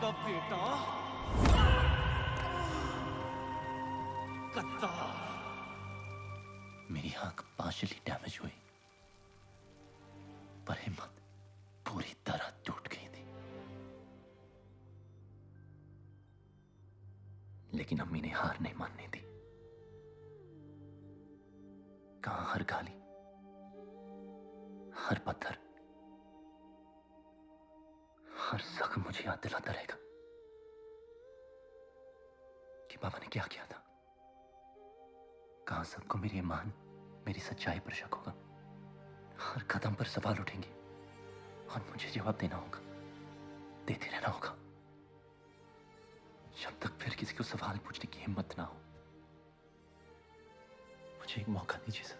का बेटा गद्दार। मेरी आंख पार्शली डैमेज हुई, पर हिम्मत पूरी तरह टूट गई थी। लेकिन अम्मी ने हार नहीं मानने दी। कहां हर गाली, हर पत्थर, हर जख्म मुझे याद दिलाता रहेगा कि बाबा ने क्या किया था। कहां सबको मेरी ईमान, मेरी सच्चाई पर शक होगा। हर कदम पर सवाल उठेंगे और मुझे जवाब देना होगा, देते रहना होगा, जब तक फिर किसी को सवाल पूछने की हिम्मत ना हो। मुझे एक मौका दीजिए सर,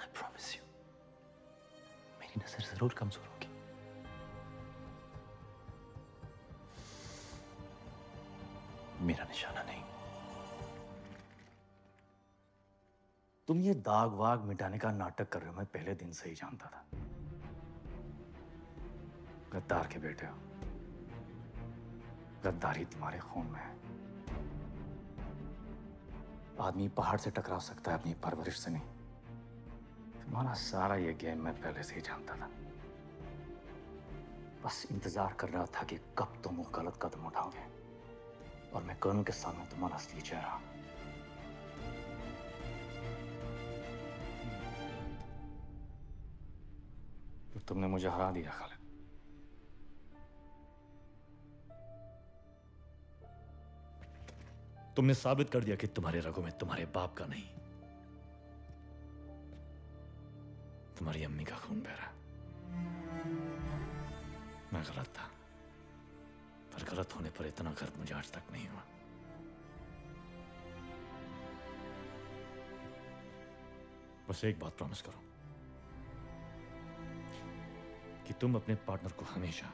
आई प्रॉमिस यू। मेरी नजर जरूर कमजोर होगी। मेरा निशाना नहीं। तुम ये दाग वाग मिटाने का नाटक कर रहे हो, मैं पहले दिन से ही जानता था। गद्दार के बेटे हो, गद्दारी तुम्हारे खून में है। आदमी पहाड़ से टकरा सकता है, अपनी परवरिश से नहीं। तुम्हारा सारा ये गेम मैं पहले से ही जानता था। बस इंतजार कर रहा था कि कब तुम वो गलत कदम उठाओगे और मैं कर्नल के सामने तुम्हारा असली चेहरा। तो तुमने मुझे हरा दिया खालिद। तुमने साबित कर दिया कि तुम्हारे रगों में तुम्हारे बाप का नहीं, तुम्हारी अम्मी का खून बह रहा। मैं गलत था, पर गलत होने पर इतना गर्व मुझे आज तक नहीं हुआ। बस एक बात प्रॉमिस करो कि तुम अपने पार्टनर को हमेशा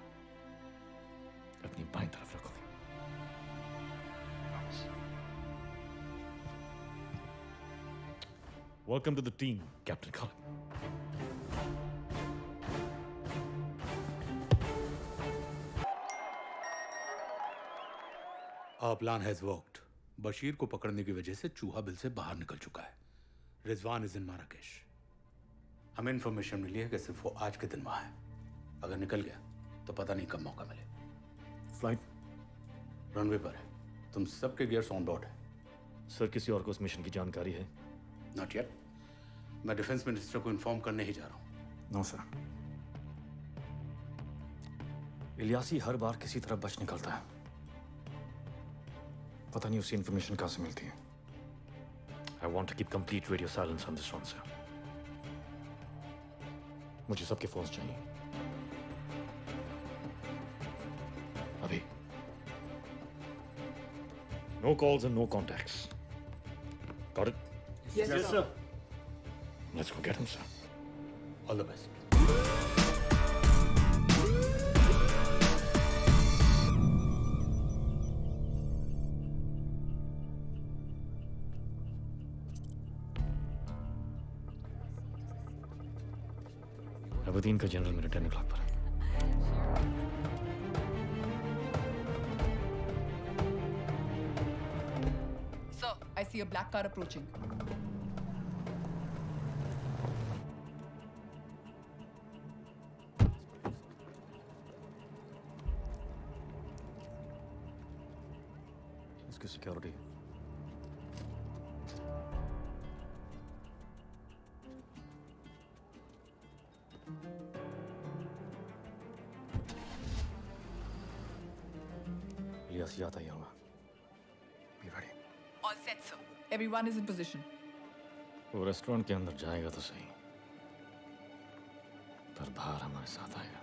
अपनी बाईं तरफ रखोगे। Welcome to the team, captain Khalid. Our plan has worked. Bashir को पकड़ने की वजह से चूहा बिल से बाहर निकल चुका है। Rizwan is in Marrakesh. हमें इंफॉर्मेशन मिली है कि सिर्फ वो आज के दिन वहां है। अगर निकल गया तो पता नहीं कब मौका मिले। फ्लाइट रनवे पर है। तुम सबके गियर्स ऑन बोर्ड है। सर, किसी और को उस मिशन की जानकारी है? Not yet. मैं डिफेंस मिनिस्टर को इन्फॉर्म करने ही जा रहा हूं। No sir. इलियासी हर बार किसी तरह बच निकलता है। पता नहीं उसे इंफॉर्मेशन कहां से मिलती है। I want to keep complete radio silence on this one sir. मुझे सबके फोन्स चाहिए अभी। No calls and no contacts. Got it? Yes sir. Let's go get him sir. All the best. Abdeen का general मेरे 10 o'clock पर है। Sir, I see a black car approaching. इसकी security Ilyasi आता ही होगा। Be ready. All set, sir. Everyone is in position. वो restaurant के अंदर जाएगा तो सही, पर बाहर हमारे साथ आएगा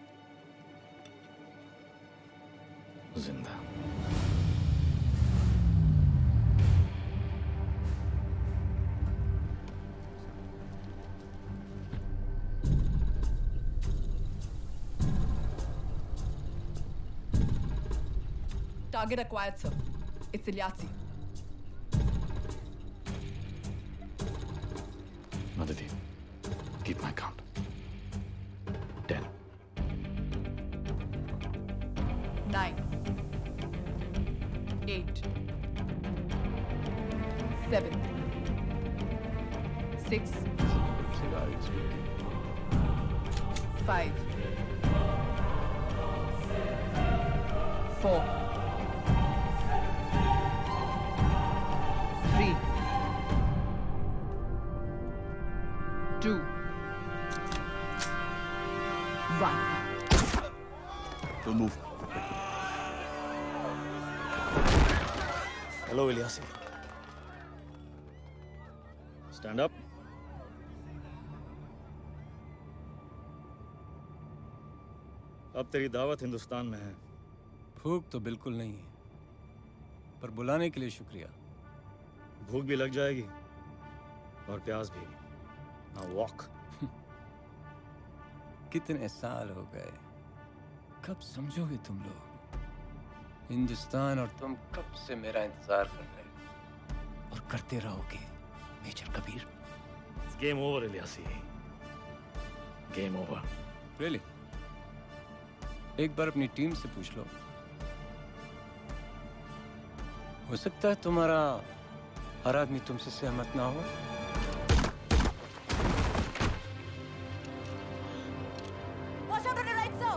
जिंदा। Target acquired, sir. It's Ilyasi. Madhavi, keep my count. 10. 9. 8, 7, 6, 5, 4, 3, 2, 1. Don't move. Hello Ilyasi, stand up. अब तेरी दावत हिंदुस्तान में है। भूख तो बिल्कुल नहीं है, पर बुलाने के लिए शुक्रिया। भूख भी लग जाएगी और प्यास भी। Now walk. कितने साल हो गए, कब समझोगे तुम लोग? हिंदुस्तान और तुम कब से मेरा इंतजार कर रहे हो और करते रहोगे major Kabir. Game over Ilyasi, game over. Really? एक बार अपनी टीम से पूछ लो, हो सकता है तुम्हारा हर आदमी तुमसे सहमत ना हो। Watch out on the right, sir!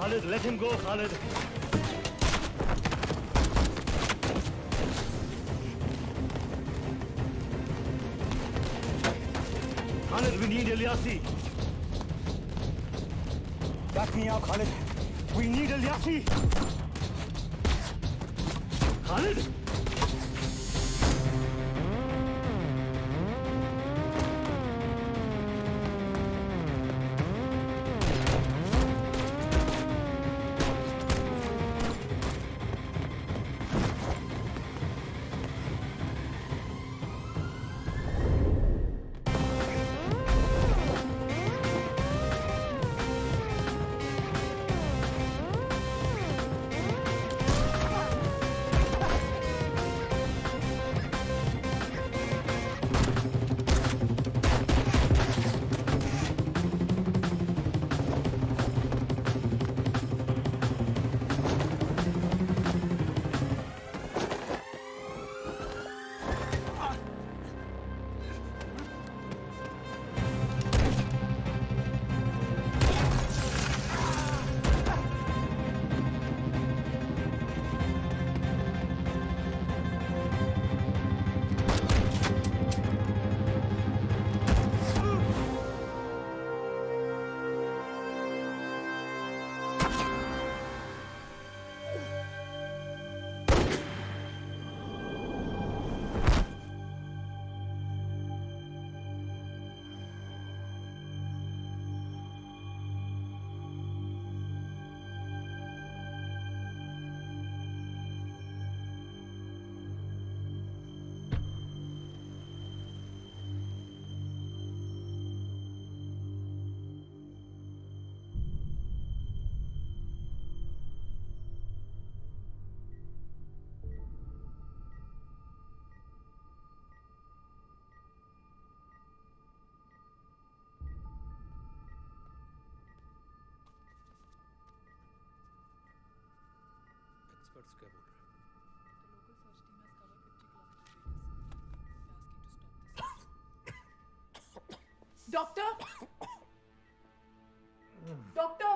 Khalid, let him go, Khalid. Khalid, we need Ilyasi. Back me up, Khalid. We need Ilyasi. Khalid! Experts क्या बोल रहे हैं? Doctor? Doctor?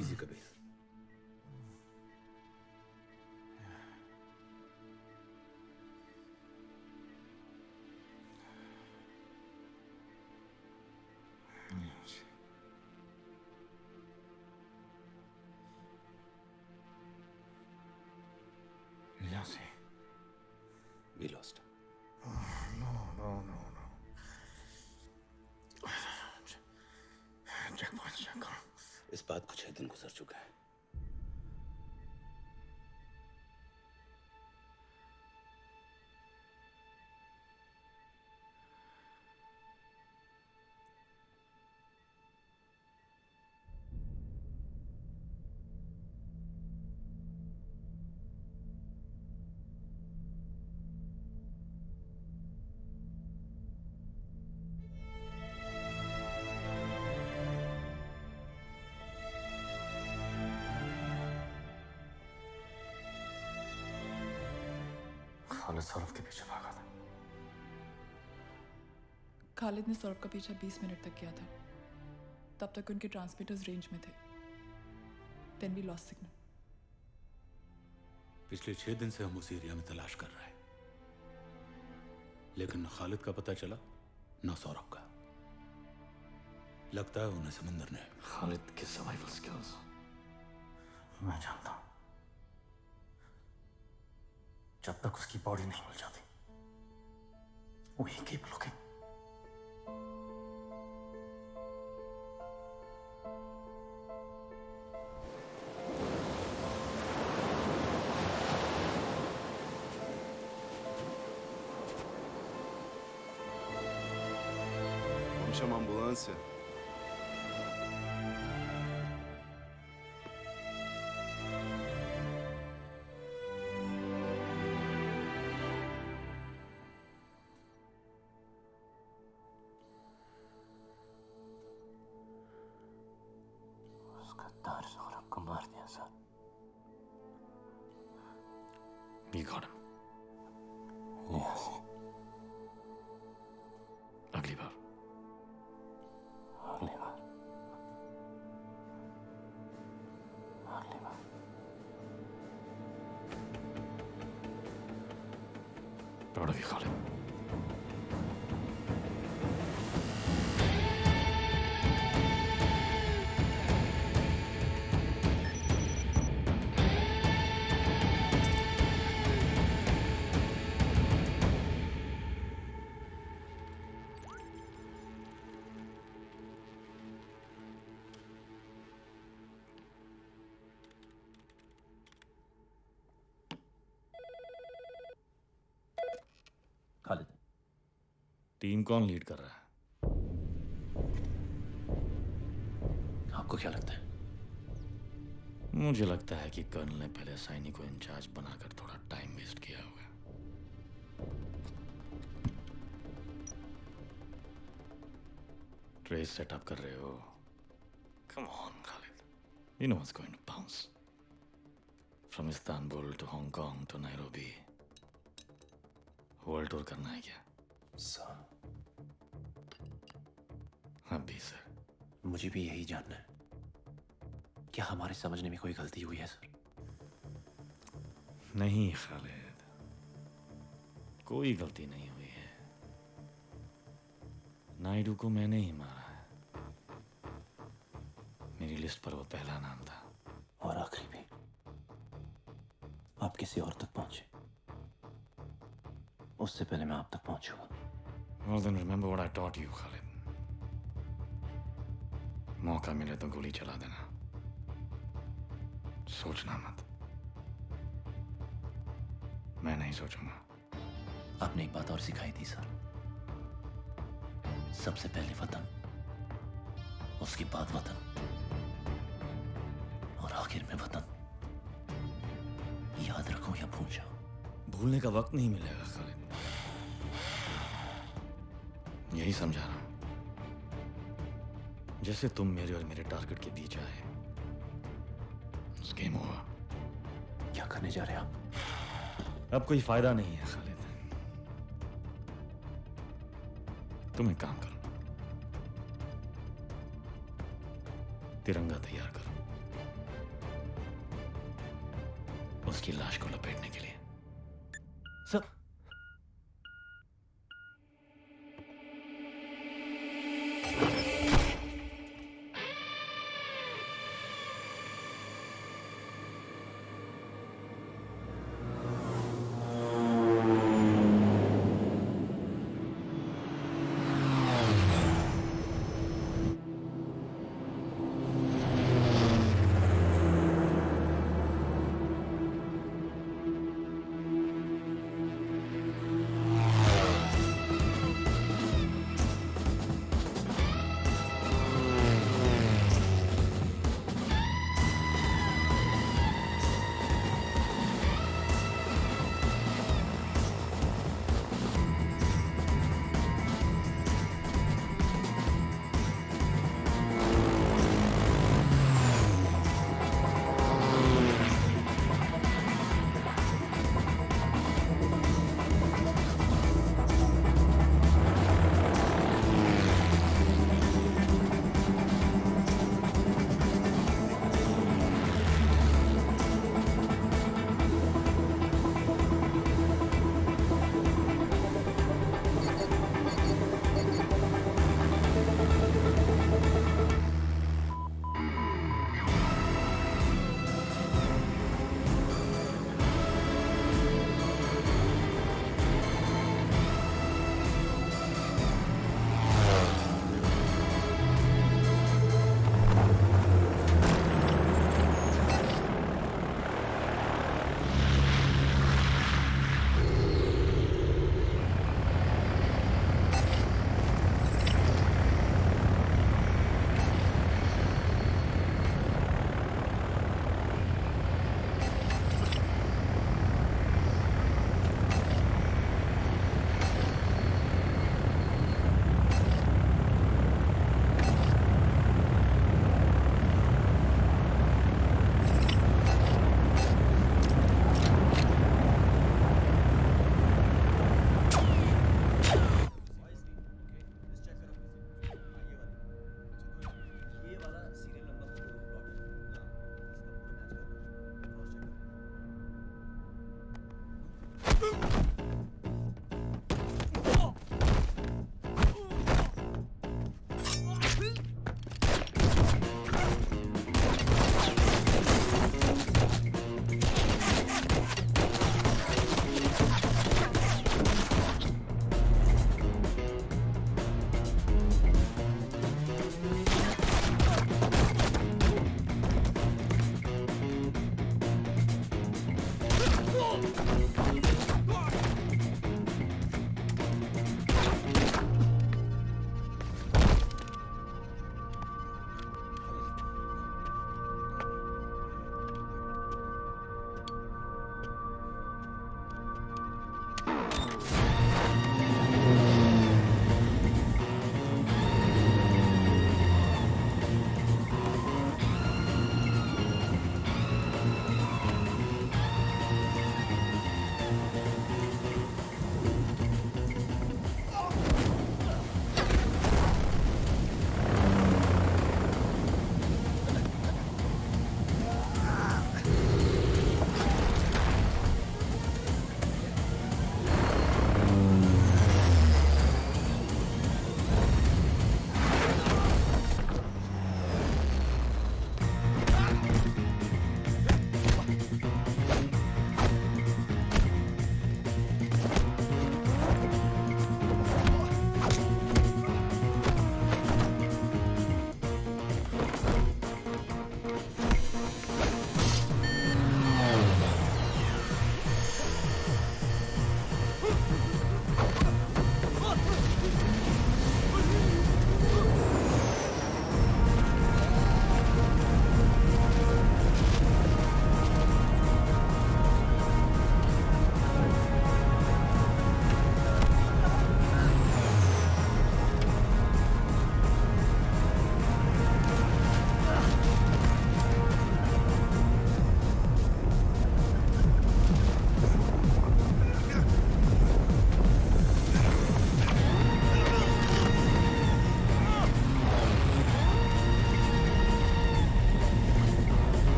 Easy Kabir. Ilyasi. We lost. No. बात को 6 दिन गुजर चुके हैं। खालिद सौरभ के पीछे भागा था। खालिद ने सौरभ का पीछा 20 मिनट तक किया था। तब तक उनके ट्रांसमीटर्स रेंज में थे। Then we lost signal. पिछले 6 दिन से हम उस एरिया में तलाश कर रहे हैं, लेकिन न खालिद का पता चला न सौरभ का। लगता है उन्हें समंदर ने। खालिद के सर्वाइवल स्किल्स मैं जानता हूं। जब तक उसकी बॉडी नहीं मिल जाती we keep looking। Vamos chamar a ambulância? Saurabh को मार दिया sir. You got him। Yes। अगली बार अगली बार अगली बार। proud of you, Khalid। Khalid, team कौन लीड कर रहा है? आपको क्या लगता है? मुझे लगता है कि कर्नल ने पहले साइनी को इंचार्ज बनाकर थोड़ा टाइम वेस्ट किया होगा। ट्रेस सेटअप कर रहे हो? Come on Khalid, you know what's going to bounce. From Istanbul to Hong Kong to Nairobi, world tour करना है क्या? सर, अभी सर मुझे भी यही जानना है। क्या हमारे समझने में कोई गलती हुई है सर? नहीं खालिद, कोई गलती नहीं हुई है। नायडू को मैंने ही मारा है। मेरी लिस्ट पर वो पहला नाम था। और आखिरी भी। आप किसी और तक पहुंचे, उससे पहले मैं आप तक पहुंचूंगा। Well then remember what I taught you, Khalid. मौका मिले तो गोली चला देना, सोचना मत। मैं नहीं सोचूंगा। आपने एक बात और सिखाई थी सर। सबसे पहले वतन, उसके बाद वतन, और आखिर में वतन। याद रखो या भूल जाओ। भूलने का वक्त नहीं मिलेगा खालिद, यही समझा रहा हूं। जैसे तुम मेरे और मेरे टारगेट के बीच आए, गेम ओवर। क्या करने जा रहे हैं आप? अब कोई फायदा नहीं है खालिद। तुम एक काम करो, तिरंगा तैयार करो, उसकी लाश को लपेटने के लिए। सर,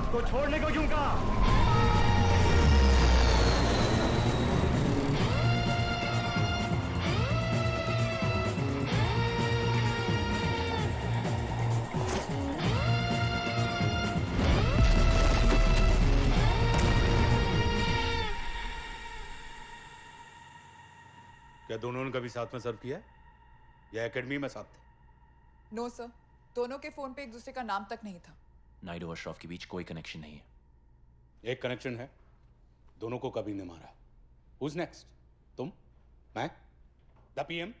उसको छोड़ने को क्यों कहा? क्या दोनों ने कभी साथ में सर्व किया है? या एकेडमी में साथ थे? नो सर, दोनों के फोन पे एक दूसरे का नाम तक नहीं था। नायडू और श्रॉफ के बीच कोई कनेक्शन नहीं है। एक कनेक्शन है, दोनों को कभी नहीं मारा। Who's next? तुम? मैं? The PM?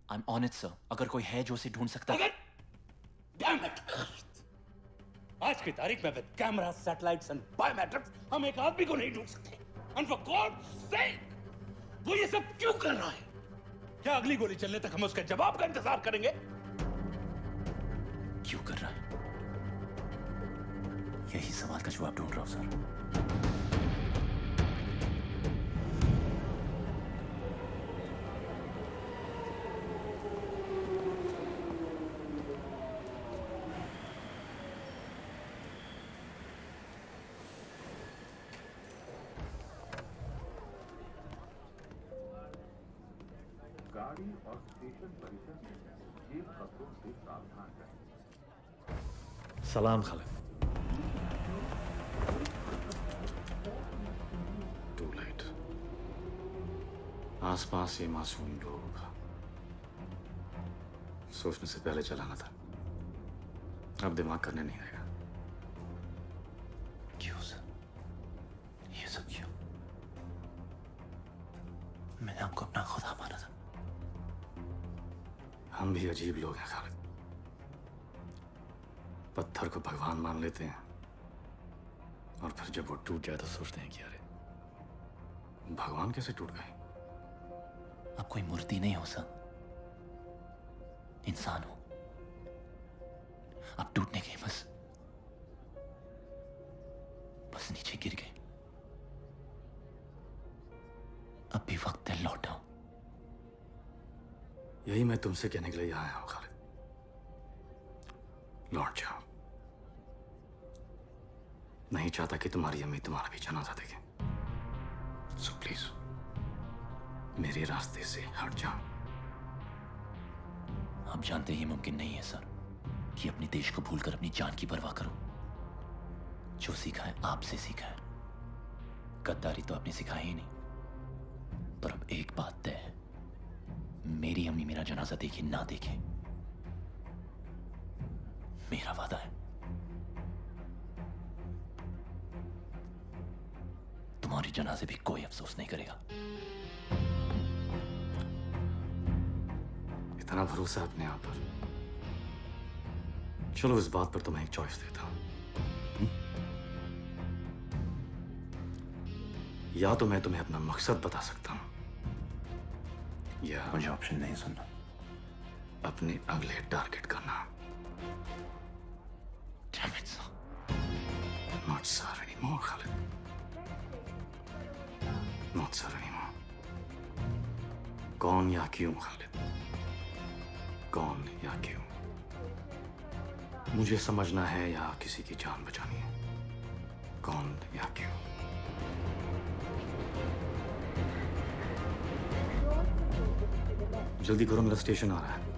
I'm on it, sir. अगर कोई है जो उसे ढूंढ सकता है। Damn it! आज की तारीख में with camera, satellites and biometrics हम एक आदमी को नहीं ढूंढ सकते। And for God's sake, वो ये सब क्यों कर रहा है? क्या अगली गोली चलने तक हम उसके जवाब का इंतजार करेंगे? क्यों कर रहा है? यही सवाल का जवाब ढूंढ रहा हूं, सर। गाड़ी और स्टेशन परिसर में जेब कपड़ों से सावधान रहें। सलाम खालिद। To late. आसपास ये मासूम लोग सोचने से पहले चलाना था। अब दिमाग करने नहीं आएगा। क्यों सर? ये सब क्यों? मैंने आपको अपना खुदा माना था। हम भी अजीब लोग हैं खालिद। पत्थर को भगवान मान लेते हैं और फिर जब वो टूट जाए तो सोचते हैं कि अरे भगवान कैसे टूट गए। आप कोई मूर्ति नहीं हो सर, इंसान हो। आप टूटने के बस नीचे गिर गए। अब भी वक्त है लौटाओ। यही मैं तुमसे कहने के लिए आया हूं खालिद। लौट जाओ। नहीं चाहता कि तुम्हारी अम्मी तुम्हारा भी जनाजा देखे। सो प्लीज मेरे रास्ते से हट जाओ। आप जानते ही मुमकिन नहीं है सर कि अपने देश को भूलकर अपनी जान की परवाह करो। जो सीखा है आपसे सीखा है। गद्दारी तो आपने सिखाई ही नहीं। पर अब एक बात तय है, मेरी अम्मी मेरा जनाजा देखे ना देखे, मेरा वादा है। तुम्हारी जनाजे भी कोई अफसोस नहीं करेगा। इतना भरोसा अपने आप पर। चलो इस बात पर तुम्हें एक चॉइस देता हूं। या तो मैं तुम्हें अपना मकसद बता सकता हूं, या मुझे ऑप्शन नहीं सुनना। अपने अगले टारगेट का नाम। Damn it, sir. Not sir anymore, Khalid. Not sir anymore. कौन या क्यों खालिद? कौन या क्यों? मुझे समझना है या किसी की जान बचानी है? कौन या क्यों? जल्दी करो, मेरा स्टेशन आ रहा है।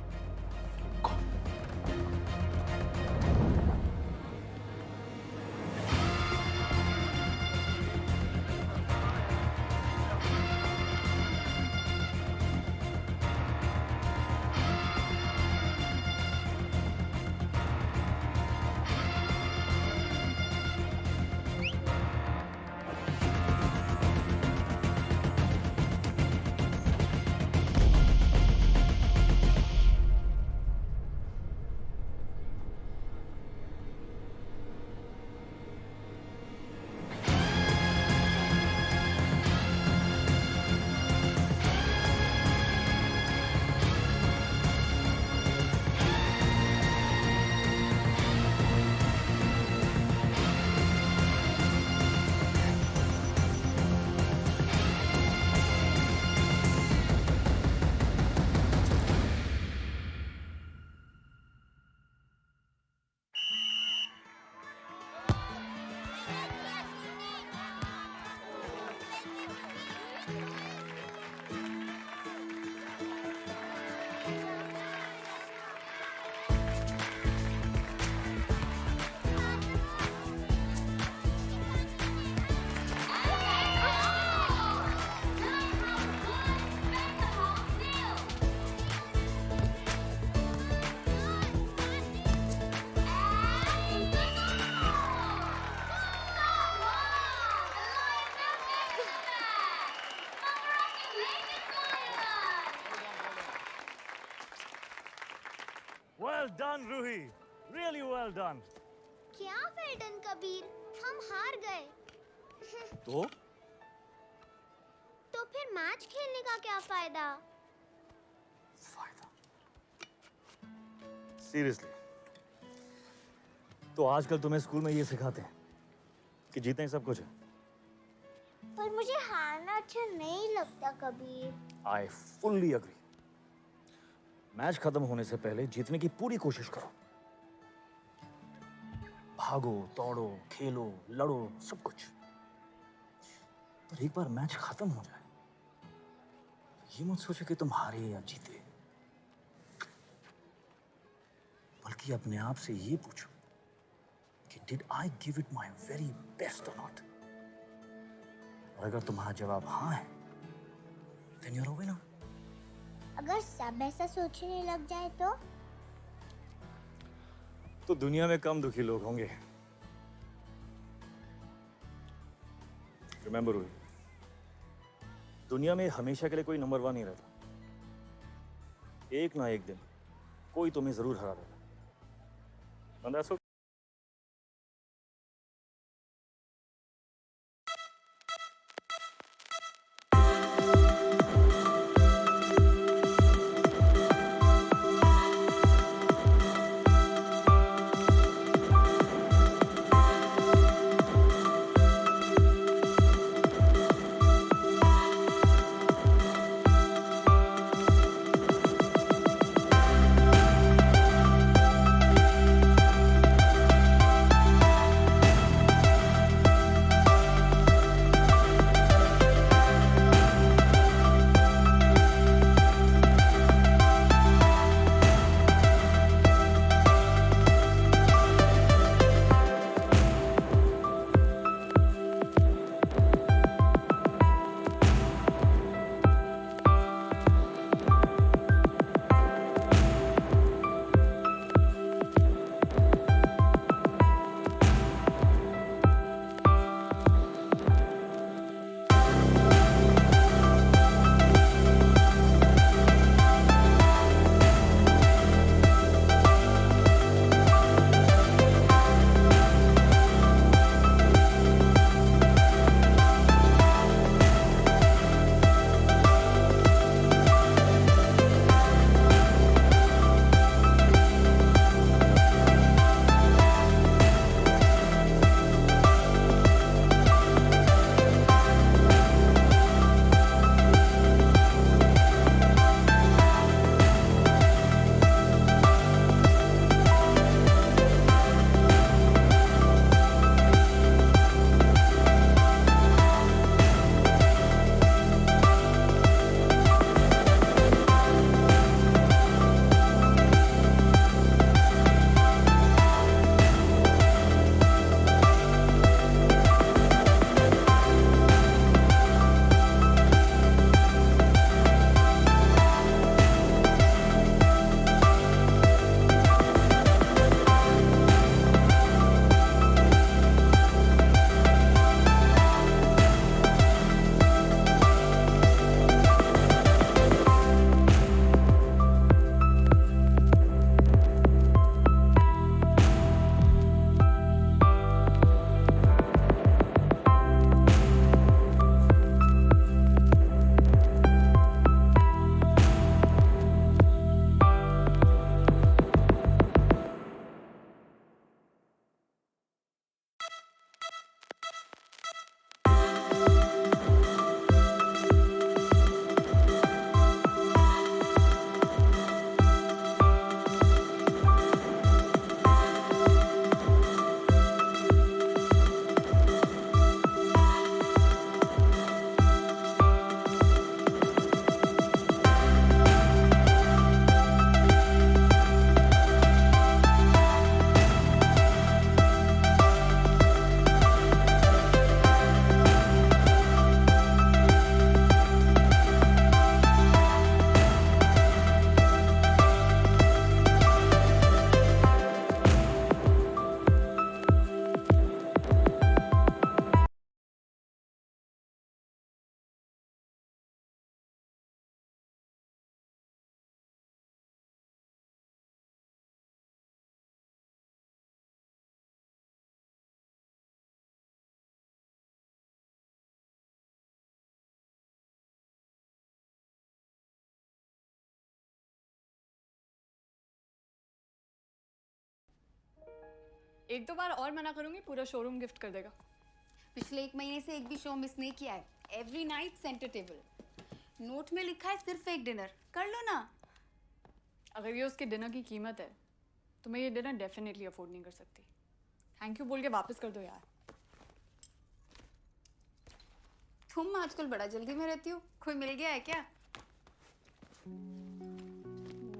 Really well done. क्या वेल डन कबीर, हम हार गए। तो फिर मैच खेलने का क्या फायदा? सीरियसली, तो आजकल तुम्हें स्कूल में ये सिखाते हैं कि जीतना ही सब कुछ है। पर मुझे हारना अच्छा नहीं लगता Kabir. I fully agree. Match खत्म होने से पहले जीतने की पूरी कोशिश करो। भागो, दौड़ो, खेलो, लड़ो, सब कुछ। पर एक बार मैच खत्म हो जाए, ये मत सोचो कि तुम हारे या जीते, बल्कि अपने आप से ये पूछो कि did I give it my very best और नॉट। और अगर तुम्हारा जवाब हाँ है, then you're a winner. अगर सब ऐसा सोचने लग जाए तो दुनिया में कम दुखी लोग होंगे। रिमेंबर रूही, दुनिया में हमेशा के लिए कोई नंबर 1 नहीं रहता। एक ना एक दिन कोई तुम्हें जरूर हरा देगा। And that's okay. एक दो बार और मना करूंगी, पूरा शोरूम गिफ्ट कर देगा। पिछले 1 महीने से एक भी शो मिस नहीं किया है। Every night centre table. Note में लिखा है सिर्फ एक डिनर, कर लो ना। अगर ये उसके डिनर की कीमत है तो मैं ये डिनर डेफिनेटली अफोर्ड नहीं कर सकती। थैंक यू बोल के वापस कर दो यार। तुम आजकल बड़ा जल्दी में रहती हो, कोई मिल गया है क्या?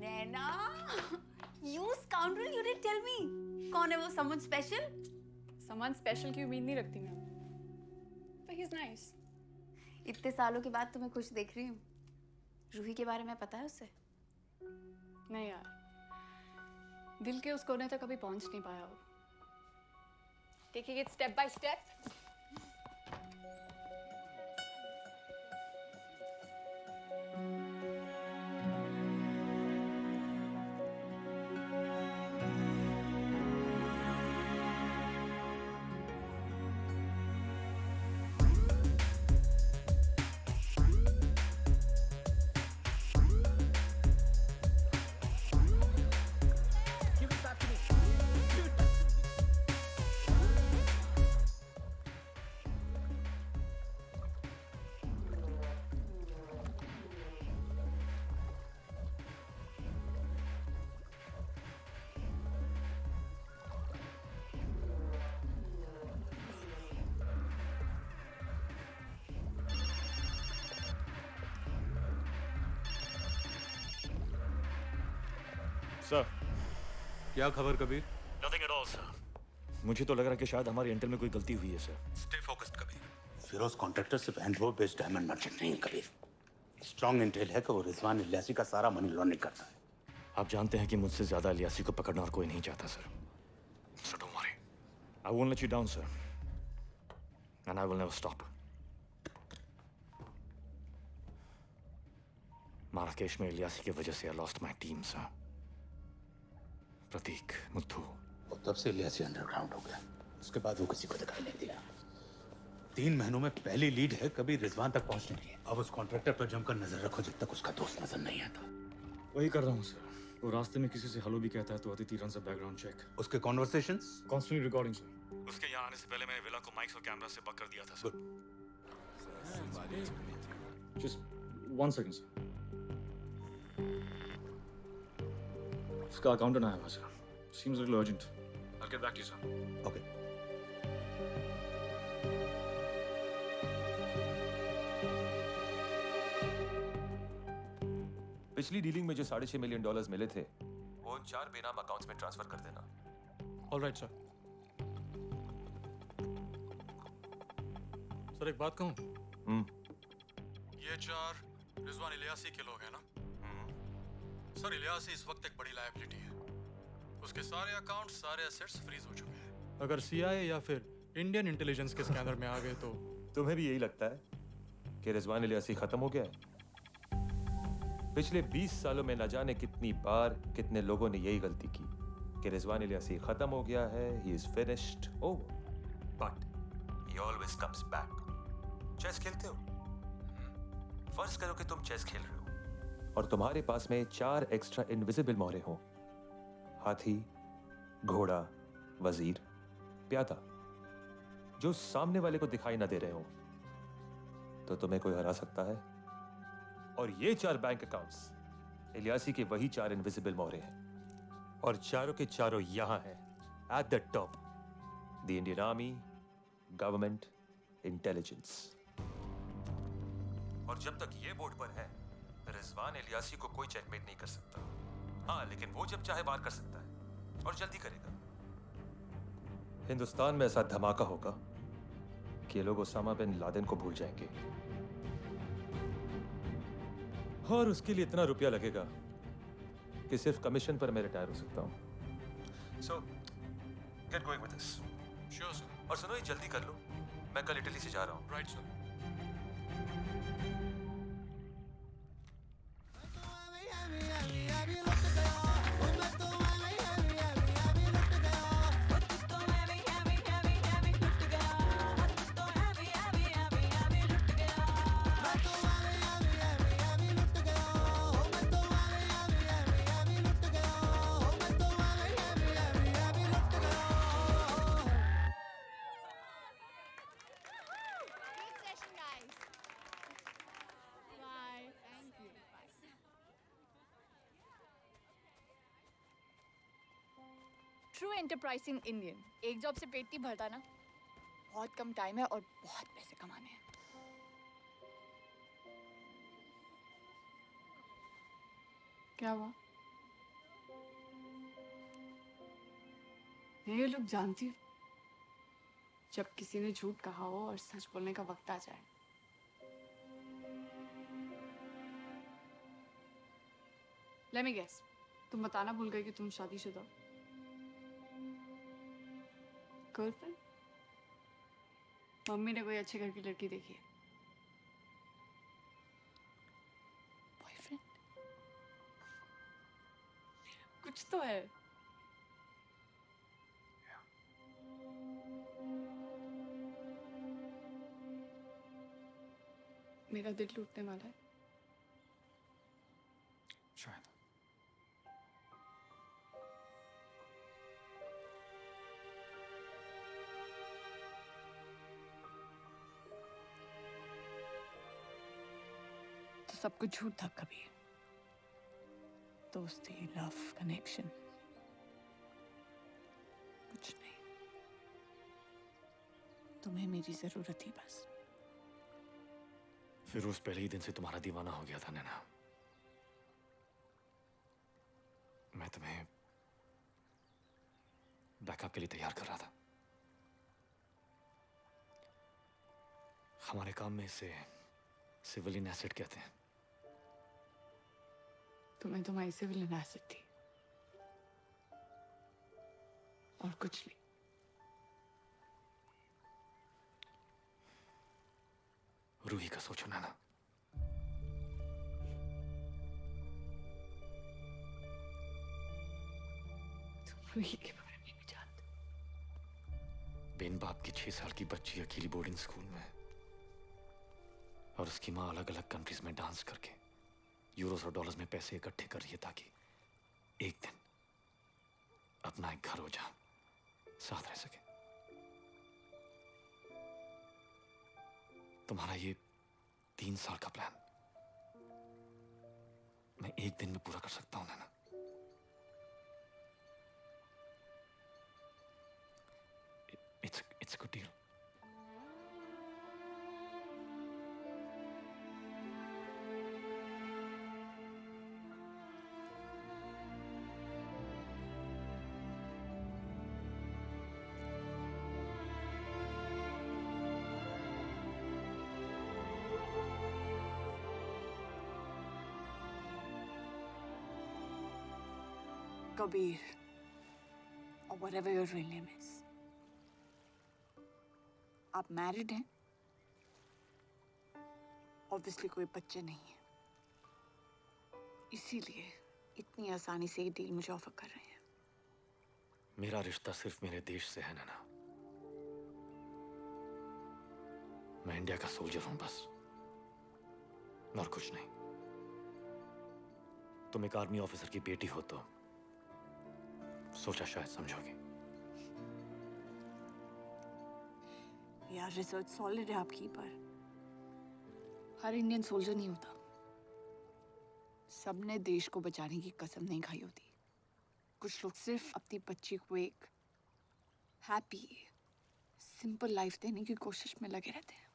नैना, you scoundrel, you didn't tell me. कौन है वो someone special? someone special की उम्मीद नहीं रखती मैं, but he's nice. इतने सालों के बाद तुम्हें खुश देख रही हूँ। रूही के बारे में पता है उसे? नहीं यार, दिल के उस कोने तक कभी पहुंच नहीं पाया वो। Taking it step by step. Sir, क्या खबर Kabir? Nothing at all sir. मुझे तो लग रहा है कि शायद हमारी इंटेल में कोई गलती हुई है sir. Stay focused Kabir. Firoz Contractor सिर्फ हैंडवो बेस्ड डायमंड मर्चेंट नहीं है कबीर। स्ट्रॉन्ग इंटेल है कि वो रिजवान इलियासी का सारा मनी लॉन्ड्रिंग करता है। आप जानते हैं कि मुझसे ज्यादा इलियासी को पकड़ना और कोई नहीं चाहता sir. So don't worry. I won't let you down, sir. And I will never stop. Marrakesh में इलियासी की वजह से I lost my team, sir. प्रतीक, मुथु। और तब से इलियासी अंडरग्राउंड हो गया। उसके बाद वो किसी को दिखाई नहीं दिया। 3 महीनों में पहली लीड है, कभी रिजवान तक पहुंचने की। अब उस कॉन्ट्रैक्टर पर जमकर नजर रखो जब तक उसका दोस्त नजर नहीं आता। वही कर रहा हूँ सर। वो रास्ते में किसी से हेलो भी कहता है तो Aditi run a background check. उसके कॉन्वर्सेशंस कॉन्स्टेंटली रिकॉर्डिंग सर। उसके यहाँ आने से पहले मैंने विला को माइक्स और कैमरा से बक कर दिया था सर। Just 1 second sir. उसका अकाउंटेंट आया हुआ sir. Seems a little urgent. I'll get back to you sir. Okay. पिछली डीलिंग में जो $6.5 मिलियन मिले थे वो उन 4 बेनाम अकाउंट्स में ट्रांसफर कर देना। Alright sir. सर एक बात कहूं? ये 4 रिजवान इलियासी के लोग हैं ना? सर इलियासी इस वक्त एक बड़ी लायबिलिटी है। उसके सारे अकाउंट्स, सारे एसेट्स फ्रीज हो चुके हैं। अगर सीआईए या फिर इंडियन इंटेलिजेंस के स्कैनर में आ गए तो तुम्हें भी यही लगता है कि रिजवान इलियासी खत्म हो गया है? पिछले 20 सालों में न जाने कितनी बार कितने लोगों ने यही गलती की कि रिजवान इलियासी खत्म हो गया है, he is finished, over. But he always comes back. Chess खेलते हो? फर्ज करो कि तुम चेस खेल रहे हो और तुम्हारे पास में 4 एक्स्ट्रा इनविजिबल मोहरे हो। हाथी, घोड़ा, वजीर, प्यादा, जो सामने वाले को दिखाई ना दे रहे हो। तो तुम्हें कोई हरा सकता है? और ये 4 बैंक अकाउंट्स इलियासी के वही 4 इनविजिबल मोहरे हैं और चारों के चारों यहां हैं at the top. The Indian army, government, intelligence. और जब तक ये बोर्ड पर है रिजवान इलियासी को कोई चेकमेट नहीं कर सकता। हाँ, लेकिन वो जब चाहे वार कर सकता है और जल्दी करेगा। हिंदुस्तान में ऐसा धमाका होगा कि ये लोग ओसामा बिन लादेन को भूल जाएंगे और उसके लिए इतना रुपया लगेगा कि सिर्फ कमीशन पर मैं रिटायर हो सकता हूं। सो get going with this. Sure sir. और सुनो, ये जल्दी कर लो, मैं कल इटली से जा रहा हूं। Right sir. True enterprising Indian. एक जॉब से पेट नहीं भरता ना। बहुत कम टाइम है और बहुत पैसे कमाने हैं। क्या हुआ? ये लोग जानती हूँ, जब किसी ने झूठ कहा हो और सच बोलने का वक्त आ जाए। Let me guess, तुम बताना भूल गए कि तुम शादीशुदा हो। गर्लफ्रेंड? मम्मी ने कोई अच्छे घर की लड़की देखी है? बॉयफ्रेंड? कुछ तो है। मेरा दिल टूटने वाला है। शायद। तो सब कुछ झूठ था कभी। दोस्ती, लव, कनेक्शन, कुछ नहीं। तुम्हें मेरी जरूरत थी बस। फिरोज पहले ही दिन से तुम्हारा दीवाना हो गया था नैना। मैं तुम्हें बैकअप के लिए तैयार कर रहा था। हमारे काम में इसे सिविलियन एसेट कहते हैं। तुम्हें तुम्हारी सिविलियन एसेट थी और कुछ नहीं। रूही का सोचो ना। तुम रूही के बारे में भी जानते? बेन बाप की 6 साल की बच्ची अकेली बोर्डिंग स्कूल में, और उसकी माँ अलग अलग कंट्रीज में डांस करके यूरोस और डॉलर्स में पैसे इकट्ठे कर रही है ताकि एक दिन अपना एक घर हो जहां साथ रह सके। तुम्हारा ये 3 साल का प्लान मैं एक दिन में पूरा कर सकता हूं ना? It's a good deal. Kabir, or whatever your real name is. आप मैरिड हैं? ऑब्वियसली कोई बच्चे नहीं है, इसीलिए इतनी आसानी से ये डील मुझे ऑफर कर रहे हैं। मेरा रिश्ता सिर्फ मेरे देश से है नैना। मैं इंडिया का सोल्जर हूं बस, और कुछ नहीं। तुम एक आर्मी ऑफिसर की बेटी हो तो सोचा शायद समझोगे। यार रिसर्च सॉलिड है आपकी, पर हर इंडियन सोल्जर नहीं होता। सबने देश को बचाने की कसम नहीं खाई होती। कुछ लोग सिर्फ अपनी बच्ची को एक हैप्पी सिंपल लाइफ देने की कोशिश में लगे रहते हैं।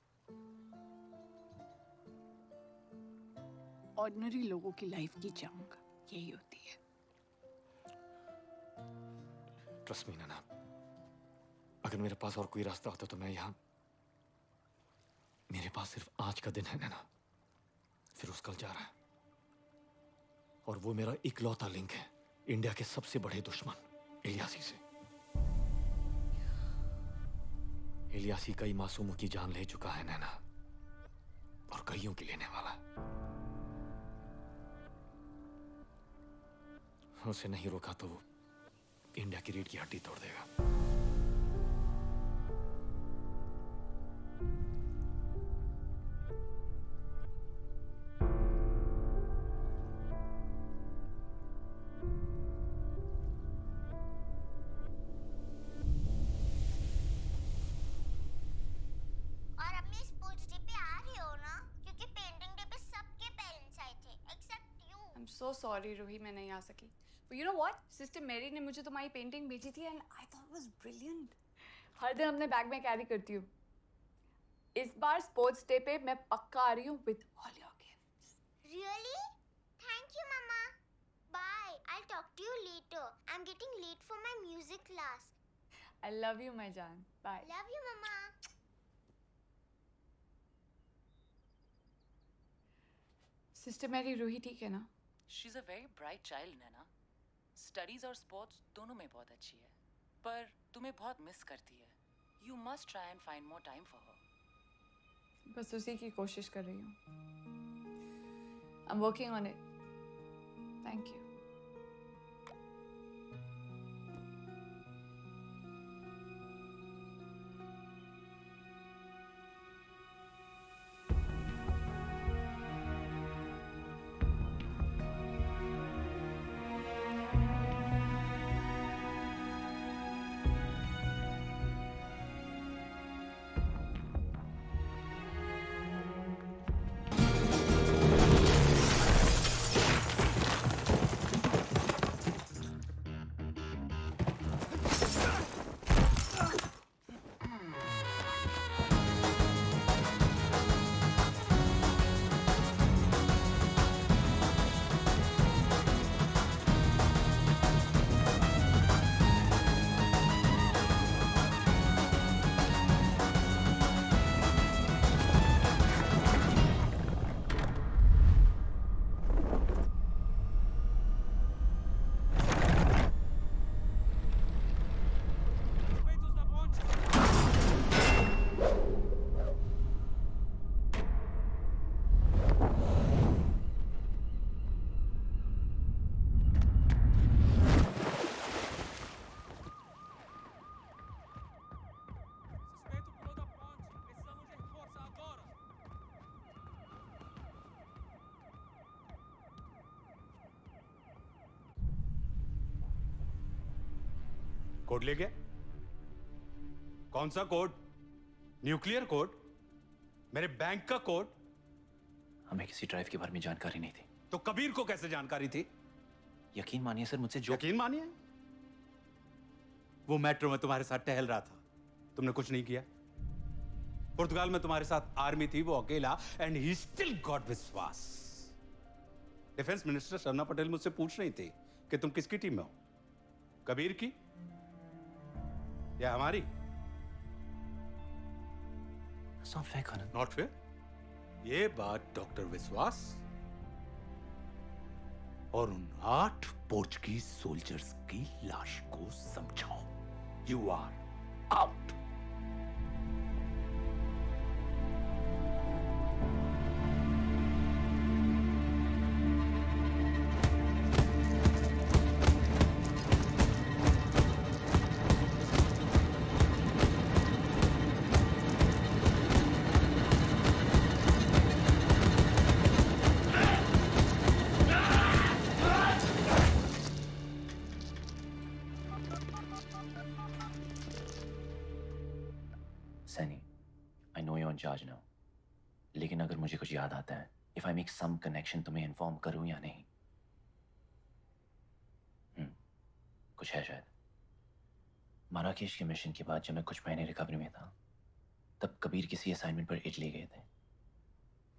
ऑर्डिनरी लोगों की लाइफ की जंग यही होती है। ट्रस्ट मी नैना, अगर मेरे पास और कोई रास्ता होता तो मैं यहां। मेरे पास सिर्फ आज का दिन है नैना, फिर कल जा रहा है, और वो मेरा इकलौता लिंक है इंडिया के सबसे बड़े दुश्मन इलियासी से। इलियासी कई मासूमों की जान ले चुका है नैना, और कईयों की लेने वाला है। उसे नहीं रोका तो वो इंडिया की रीढ़ की हड्डी तोड़ देगा। और अपनी स्पोर्ट्स डे पे आ रही हो ना? क्योंकि पेंटिंग डे पे सबके पेरेंट्स आए थे except you. I am so sorry Ruhi, मैं नहीं आ सकी। You know what? Sister Mary ने मुझे तुम्हारी पेंटिंग भेजी थी and I thought it was brilliant. हर दिन अपने बैग में कैरी करती हूँ. इस बार स्पोर्ट्स डे पे मैं पक्का आ रही हूँ with all your gifts. Really? Thank you, Mama. Bye. I'll talk to you later. I'm getting late for my music class. I love you, my Jaan. Bye. Love you, Mama. Sister Mary Ruhi ठीक है ना? She's a very bright child, Naina. Studies और sports दोनों में बहुत अच्छी है. पर तुम्हें बहुत मिस करती है. You must try and find more time for her. बस उसी की कोशिश कर रही हूँ. I'm working on it. Thank you. Code ले गया? कौन सा कोड? Nuclear code? मेरे बैंक का कोड? हमें किसी ड्राइव के बारे में जानकारी नहीं थी. तो कबीर को कैसे जानकारी थी? यकीन मानिए सर, मुझसे जो... यकीन मानिए? वो मेट्रो में तुम्हारे साथ टहल रहा था, तुमने कुछ नहीं किया. पुर्तगाल में तुम्हारे साथ आर्मी थी, वो अकेला, एंड ही स्टिल गॉट विश्वास. डिफेंस मिनिस्टर शर्मा पटेल मुझसे पूछ रही थी कि तुम किसकी टीम में हो, कबीर की या हमारी? Not fair. ये बात डॉक्टर विश्वास और उन 8 पोर्चुगीज सोल्जर्स की लाश को समझाओ. You are out. चार्ज ना हो, लेकिन अगर मुझे कुछ याद आता है, if I make some connection, तुम्हें इन्फॉर्म करूं या नहीं? कुछ है शायद. माराकेश के मिशन के बाद जब मैं कुछ महीने रिकवरी में था, तब कबीर किसी असाइनमेंट पर इटली गए थे.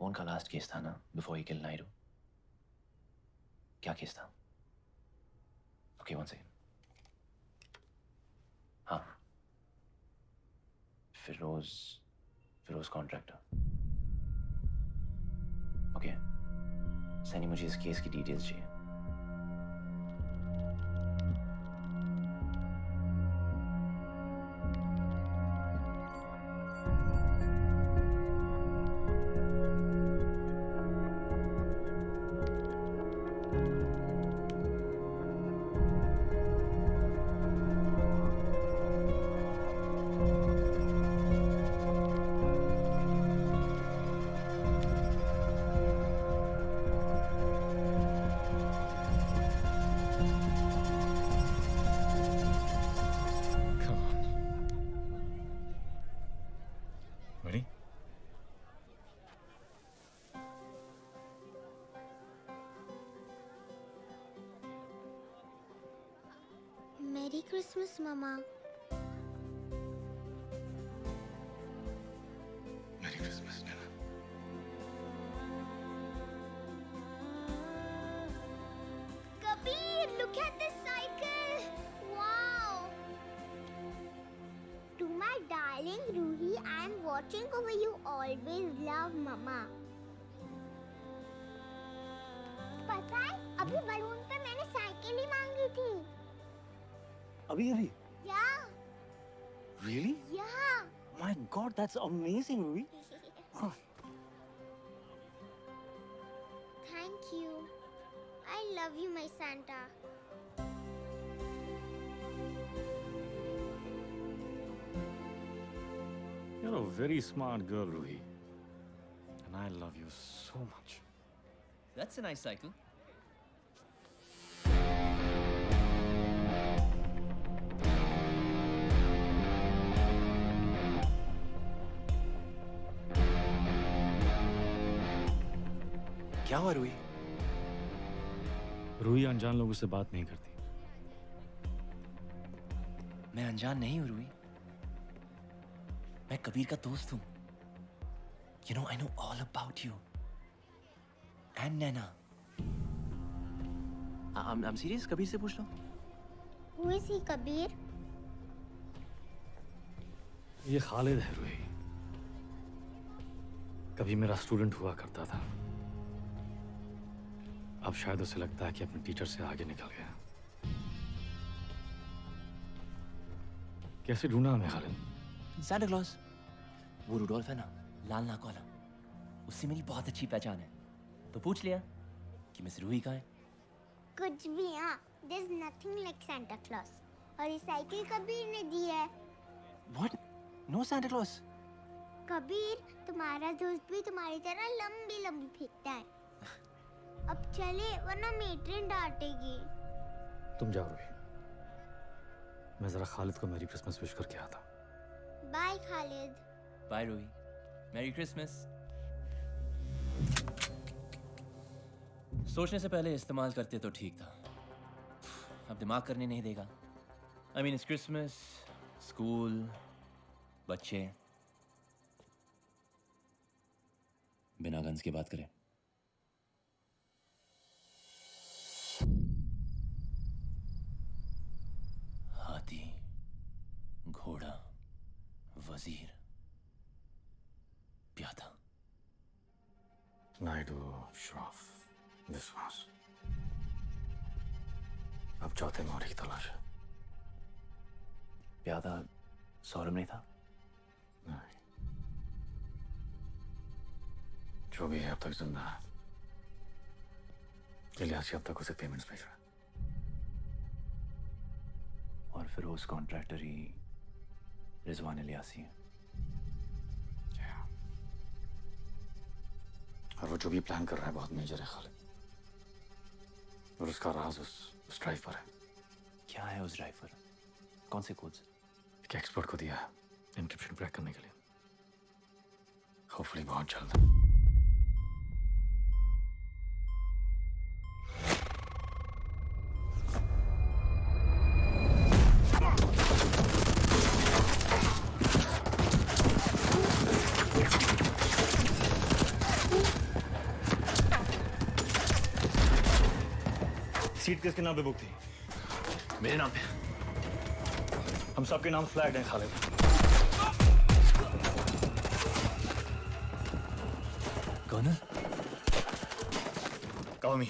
वो उनका लास्ट केस था ना, बिफोर ही किल नायडू. क्या केस था? Okay, one second. हाँ, फिरोज कॉन्ट्रैक्टर. ओके सनी, मुझे इस केस की डिटेल्स चाहिए. Christmas, Mama. Merry Christmas, Nana. Kabir, look at this cycle. Wow. To my darling Ruhi, I am watching over you. Always love, Mama. पता है अभी balloon पे मैंने साइकिल ही मांगी थी. अभी अभी? Yeah. Really? Yeah. My God, that's amazing, Ruhi. Thank you. I love you, my Santa. You're a very smart girl, Ruhi. And I love you so much. That's a nice cycle. क्या हुआ रूही? रूही अनजान लोगों से बात नहीं करती. मैं अनजान नहीं हूँ रूही. मैं कबीर का दोस्त हूँ. You know, I know all about you. And Nana. I'm serious. Kabir से पूछ लो. Who is he, Kabir? ये खालिद है रूही. कभी मेरा स्टूडेंट हुआ करता था. अब शायद उसे लगता है कि अपने टीचर से आगे निकल गया. कैसे ढूंढा हमें खालिद? Santa Claus. वो रूडोल्फ है ना, लाल नाक वाला. उससे मेरी बहुत अच्छी पहचान है. तो पूछ लिया कि मिस रूही कहाँ है. कुछ भी हाँ. There's nothing like Santa Claus. और ये साइकिल कबीर ने दी है. What? No Santa Claus. Kabir, तुम्हारा दोस्त भी तुम्हारी तरह लंबी लंबी फेंकता है. अब चले वरना मेट्रिन डांटेगी. तुम जाओ रूही. मैं जरा खालिद को मैरी क्रिसमस विश करके आता. Bye Khalid. Bye Ruhi. Merry Christmas. सोचने से पहले इस्तेमाल करते तो ठीक था. अब दिमाग करने नहीं देगा. I mean, it's Christmas, school, बच्चे. बिना गन्स की बात करें. हाथी, घोड़ा, वजीर, प्यादा. नायडू, श्रॉफ, विश्वास. अब चौथे मोहरे की तलाश है. प्यादा सौरभ नहीं था? नहीं. जो भी है अब तक जिंदा है. इलियासी अब तक उसे पेमेंट्स भेज रहा है. और फिर उस कॉन्ट्रैक्टर ही रिजवान इलियासी है. और वो जो भी प्लान कर रहा है बहुत मेजर है खालिद. और उसका राज उस ड्राइव पर है. क्या है उस ड्राइव पर? कौन से कोड्स? एक एक्सपर्ट को दिया है एन्क्रिप्शन क्रैक करने के लिए. होपफुली बहुत जल्द. सीट किसके नाम पे बुक थी? मेरे नाम पे. हम सबके नाम फ्लैग्ड हैं खालिद. कर्नल? Call me.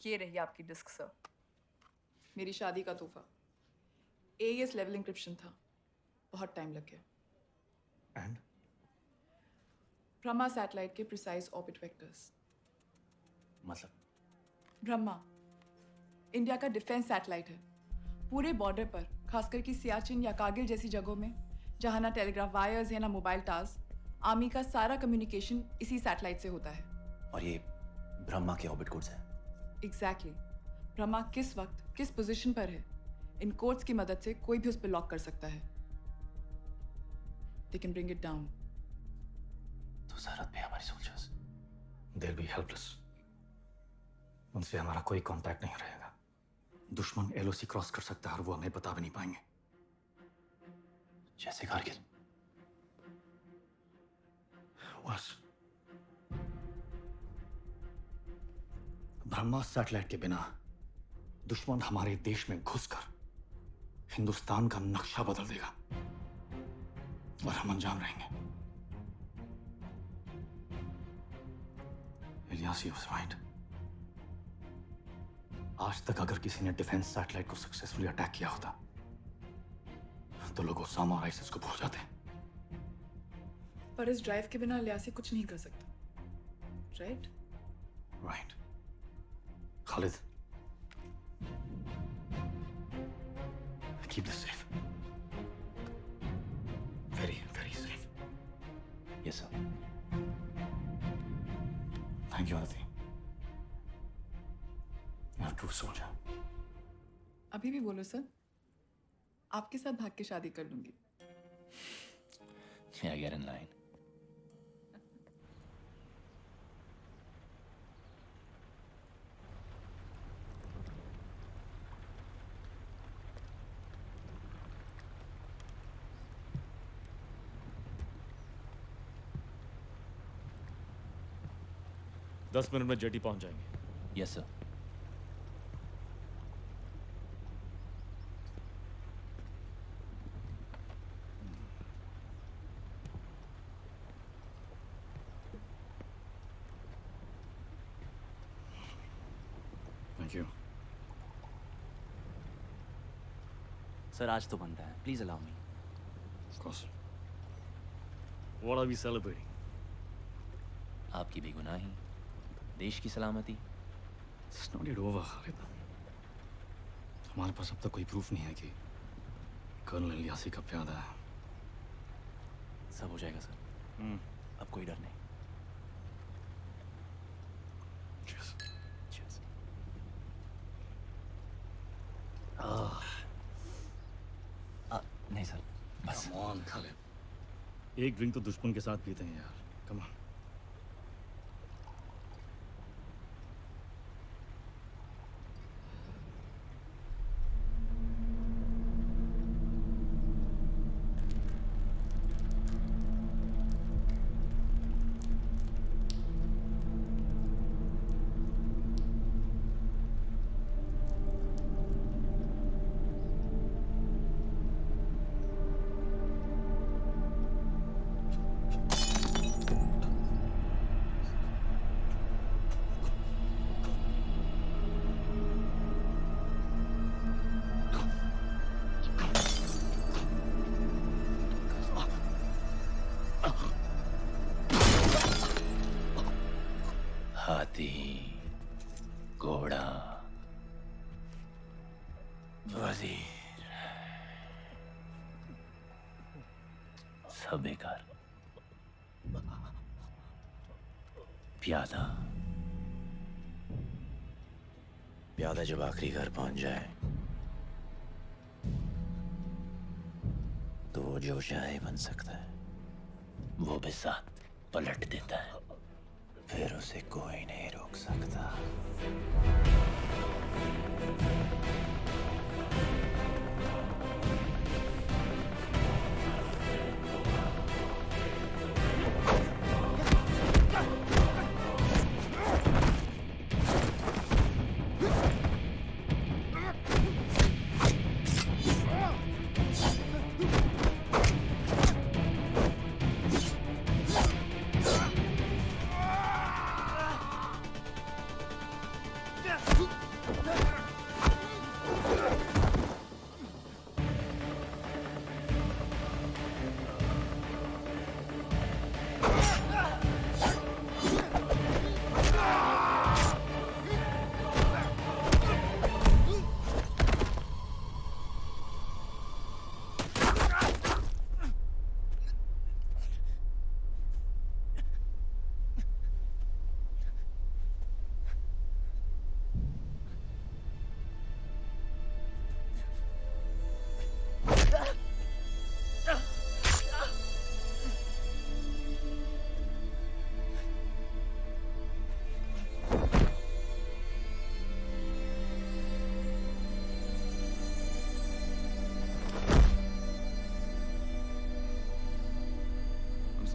ये रही आपकी डिस्क सर, मेरी शादी का तोहफा। AES लेवल इंक्रिप्शन था, बहुत टाइम लग गया। एंड ब्रह्मा सैटेलाइट के प्रिसाइज ऑर्बिट वेक्टर्स। मतलब ब्रह्मा इंडिया का डिफेंस सैटेलाइट है। पूरे बॉर्डर पर, खासकर कि सियाचिन या कारगिल जैसी जगहों में जहां ना टेलीग्राफ वायर्स है ना मोबाइल टावर्स, आर्मी का सारा कम्युनिकेशन इसी सैटेलाइट से होता है। और ये ब्रह्मा के ऑर्बिट कोड्स हैं। एग्जैक्टली ब्रह्मा किस वक्त किस पोजीशन पर है, इन कोड्स की मदद से कोई भी उस पर लॉक कर सकता है। They can bring it down. तो ज़रूरत भी हमारी सोल्जर्स। They'll be helpless. उनसे हमारा कोई कांटेक्ट नहीं रहेगा। दुश्मन LOC क्रॉस कर सकता है और वो हमें बता भी नहीं पाएंगे। जैसे कारगिल। बस ब्रह्मा सैटेलाइट के बिना दुश्मन हमारे देश में घुसकर हिंदुस्तान का नक्शा बदल देगा और हम अनजान रहेंगे। Ilyasi was right. आज तक अगर किसी ने डिफेंस सैटेलाइट को सक्सेसफुली अटैक किया होता तो लोग ओसामा और आइसिस को भूल जाते। पर इस ड्राइव के बिना लियासी कुछ नहीं कर सकता, right? Right. Khalid, keep this safe. Very, very safe. Yes, sir. Thank you, Aditi. You're a true soldier. अभी भी बोलो सर, आपके साथ भाग के शादी कर लूंगी। Yeah, get in line. दस मिनट में जेटी पहुंच जाएंगे। Yes sir. Thank you. Sir आज तो बनता है, please allow me. Of course. What are we celebrating? आपकी बेगुनाही, देश की सलामती। It's not yet over, Khalid. हमारे पास अब तक कोई प्रूफ नहीं है कि कर्नल इलियासी का प्यादा है। सब हो जाएगा सर। अब कोई डर नहीं। Cheers. Cheers. नहीं सर, बस। Come on, Khalid. एक ड्रिंक तो दुश्मन के साथ पीते हैं यार। Come on. हाथी, घोड़ा, वजीर, सब बेकार। प्यादा प्यादा जब आखिरी घर पहुंच जाए तो वो जो चाहे बन सकता है। वो बिसात पलट देता है, फिर उसे कोई नहीं रोक सकता।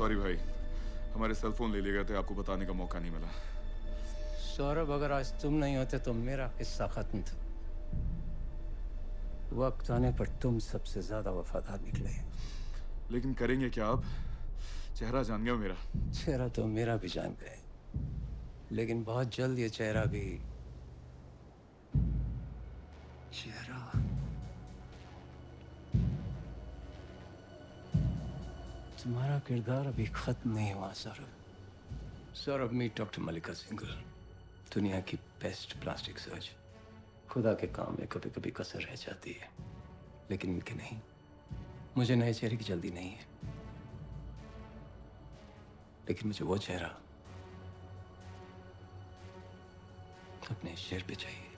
सॉरी भाई, हमारे सेल फोन ले लिए गए थे, आपको बताने का मौका नहीं मिला। सौरभ, अगर आज तुम नहीं होते तो मेरा किस्सा खत्म था। वक्त आने पर तुम सबसे ज्यादा वफादार निकले। लेकिन करेंगे क्या अब? चेहरा जान गया मेरा। चेहरा तो मेरा भी जान गए, लेकिन बहुत जल्द ये चेहरा भी तुम्हारा किरदार अभी खत्म नहीं हुआ सौरभ। सौरभ, मीट डॉक्टर मल्लिका सिंघल, दुनिया की बेस्ट प्लास्टिक सर्जन। खुदा के काम में कभी कभी कसर रह जाती है, लेकिन इनके नहीं। मुझे नए चेहरे की जल्दी नहीं है, लेकिन मुझे वो चेहरा अपने शेर पे चाहिए।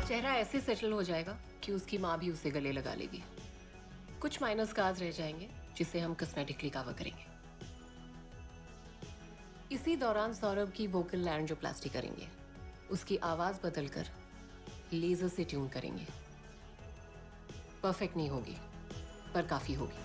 चेहरा ऐसे सेटल हो जाएगा कि उसकी माँ भी उसे गले लगा लेगी। कुछ माइनर स्कार्स रह जाएंगे जिसे हम कॉस्मेटिकली कवर करेंगे। इसी दौरान सौरभ की वोकल लैरिंजोप्लास्टी करेंगे। उसकी आवाज बदलकर लेजर से ट्यून करेंगे। परफेक्ट नहीं होगी, पर काफी होगी।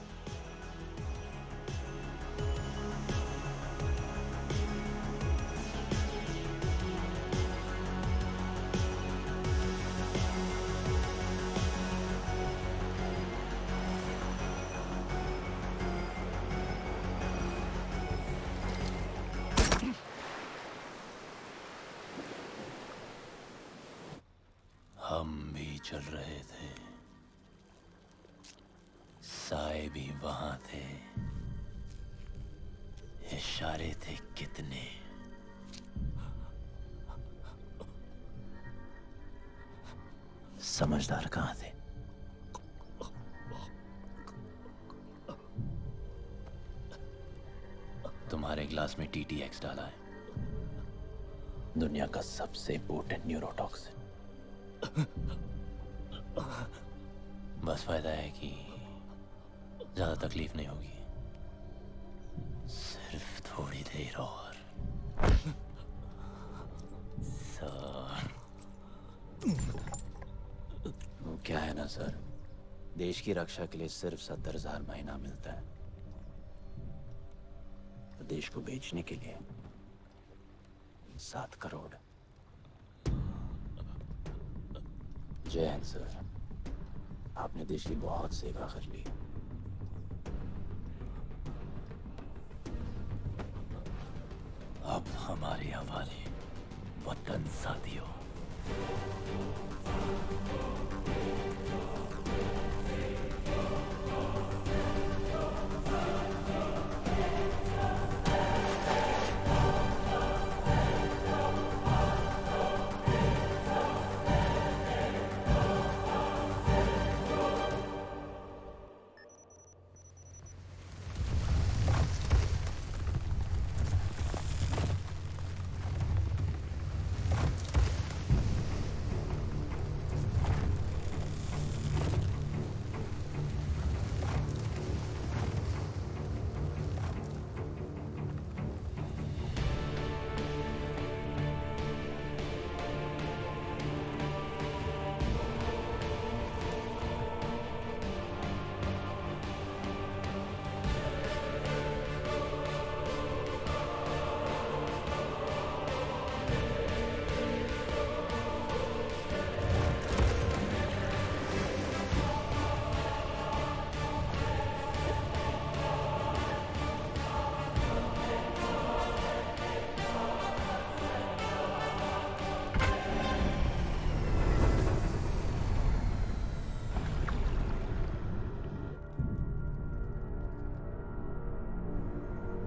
हम भी चल रहे थे, साए भी वहां थे, इशारे थे कितने। समझदार कहां थे? तुम्हारे ग्लास में TTX डाला है, दुनिया का सबसे पोटेंट न्यूरोटॉक्सिन। बस फायदा है कि ज्यादा तकलीफ नहीं होगी, सिर्फ थोड़ी देर और। क्या है ना सर, देश की रक्षा के लिए सिर्फ 70,000 महीना मिलता है, तो देश को बेचने के लिए 7 करोड़। जय हिंद सर, आपने देश की बहुत सेवा कर ली। अब हमारे हवाले वतन साथियों।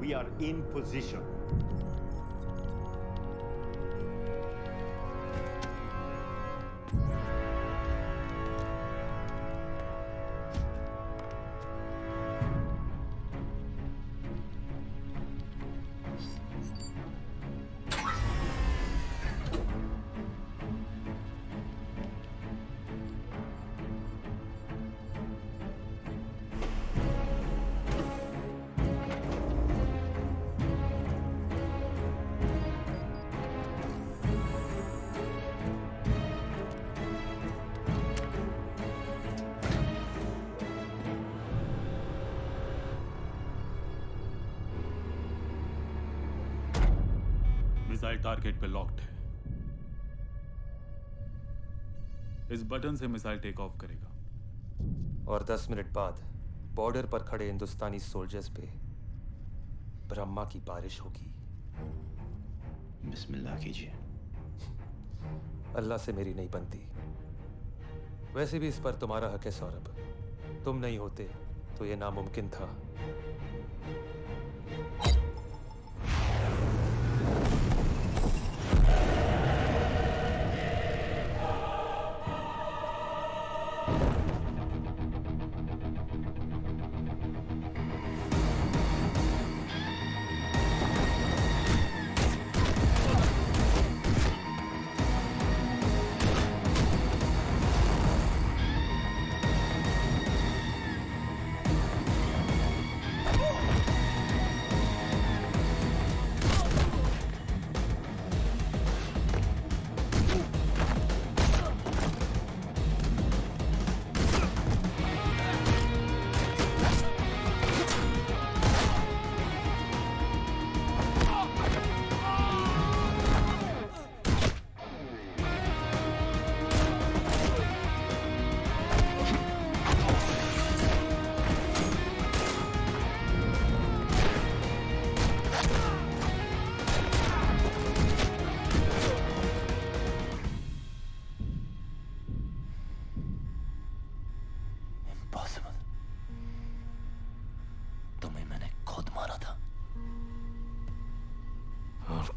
We are in position. Missile target पे लॉक्ड है। इस बटन से मिसाइल टेक ऑफ करेगा। और 10 मिनट बाद बॉर्डर पर खड़े हिंदुस्तानी सोल्जर्स पे ब्रह्मा की बारिश होगी। बिस्मिल्लाह कीजिए। अल्लाह से मेरी नहीं बनती। वैसे भी इस पर तुम्हारा हक है सौरभ। तुम नहीं होते तो ये नामुमकिन था।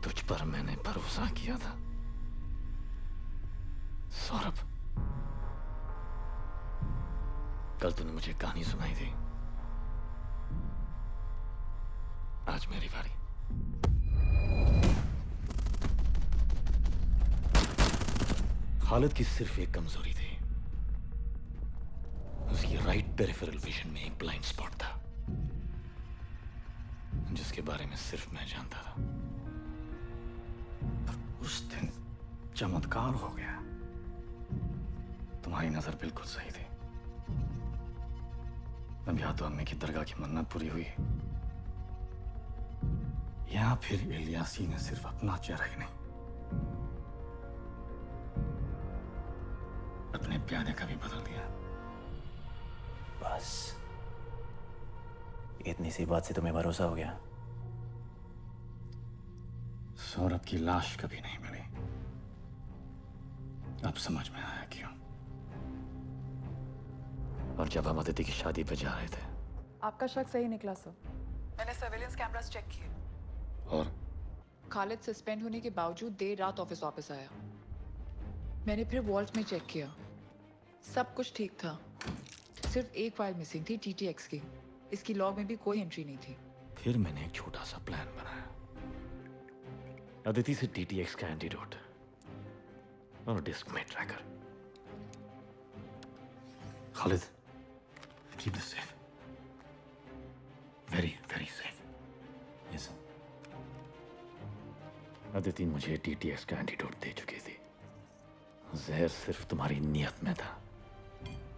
तुझ पर मैंने भरोसा किया था सौरभ। कल तूने मुझे कहानी सुनाई थी, आज मेरी बारी। खालिद की सिर्फ एक कमजोरी थी, उसकी राइट पेरिफेरल विजन में एक ब्लाइंड स्पॉट था जिसके बारे में सिर्फ मैं जानता था। उस दिन चमत्कार हो गया। तुम्हारी नजर बिल्कुल सही थी। अब या तो अम्मी की दरगाह की मन्नत पूरी हुई, या फिर इलियासी ने सिर्फ अपना चेहरा ही नहीं, अपने प्यारे का भी बदल दिया। बस इतनी सी बात से तुम्हें भरोसा हो गया? सौरभ की लाश कभी नहीं मिली। अब समझ में आया क्यों। और जब हम अदिति की शादी पे जा रहे थे, आपका शक सही निकला सर। मैंने सर्वेलेंस कैमरास चेक किए और खालिद सस्पेंड होने के बावजूद देर रात ऑफिस वापस आया। मैंने फिर वॉल्ट में चेक किया, सब कुछ ठीक था। सिर्फ एक फाइल मिसिंग थी TTX की। इसकी लॉग में भी कोई एंट्री नहीं थी। फिर मैंने एक छोटा सा प्लान बनाया, अदिति से TTX का एंटीडोट और डिस्क में tracker. Khalid, keep this safe. Very, very safe. Yes, sir. Aditi मुझे TTX का एंटीडोट दे चुकी थी। जहर सिर्फ तुम्हारी नियत में था,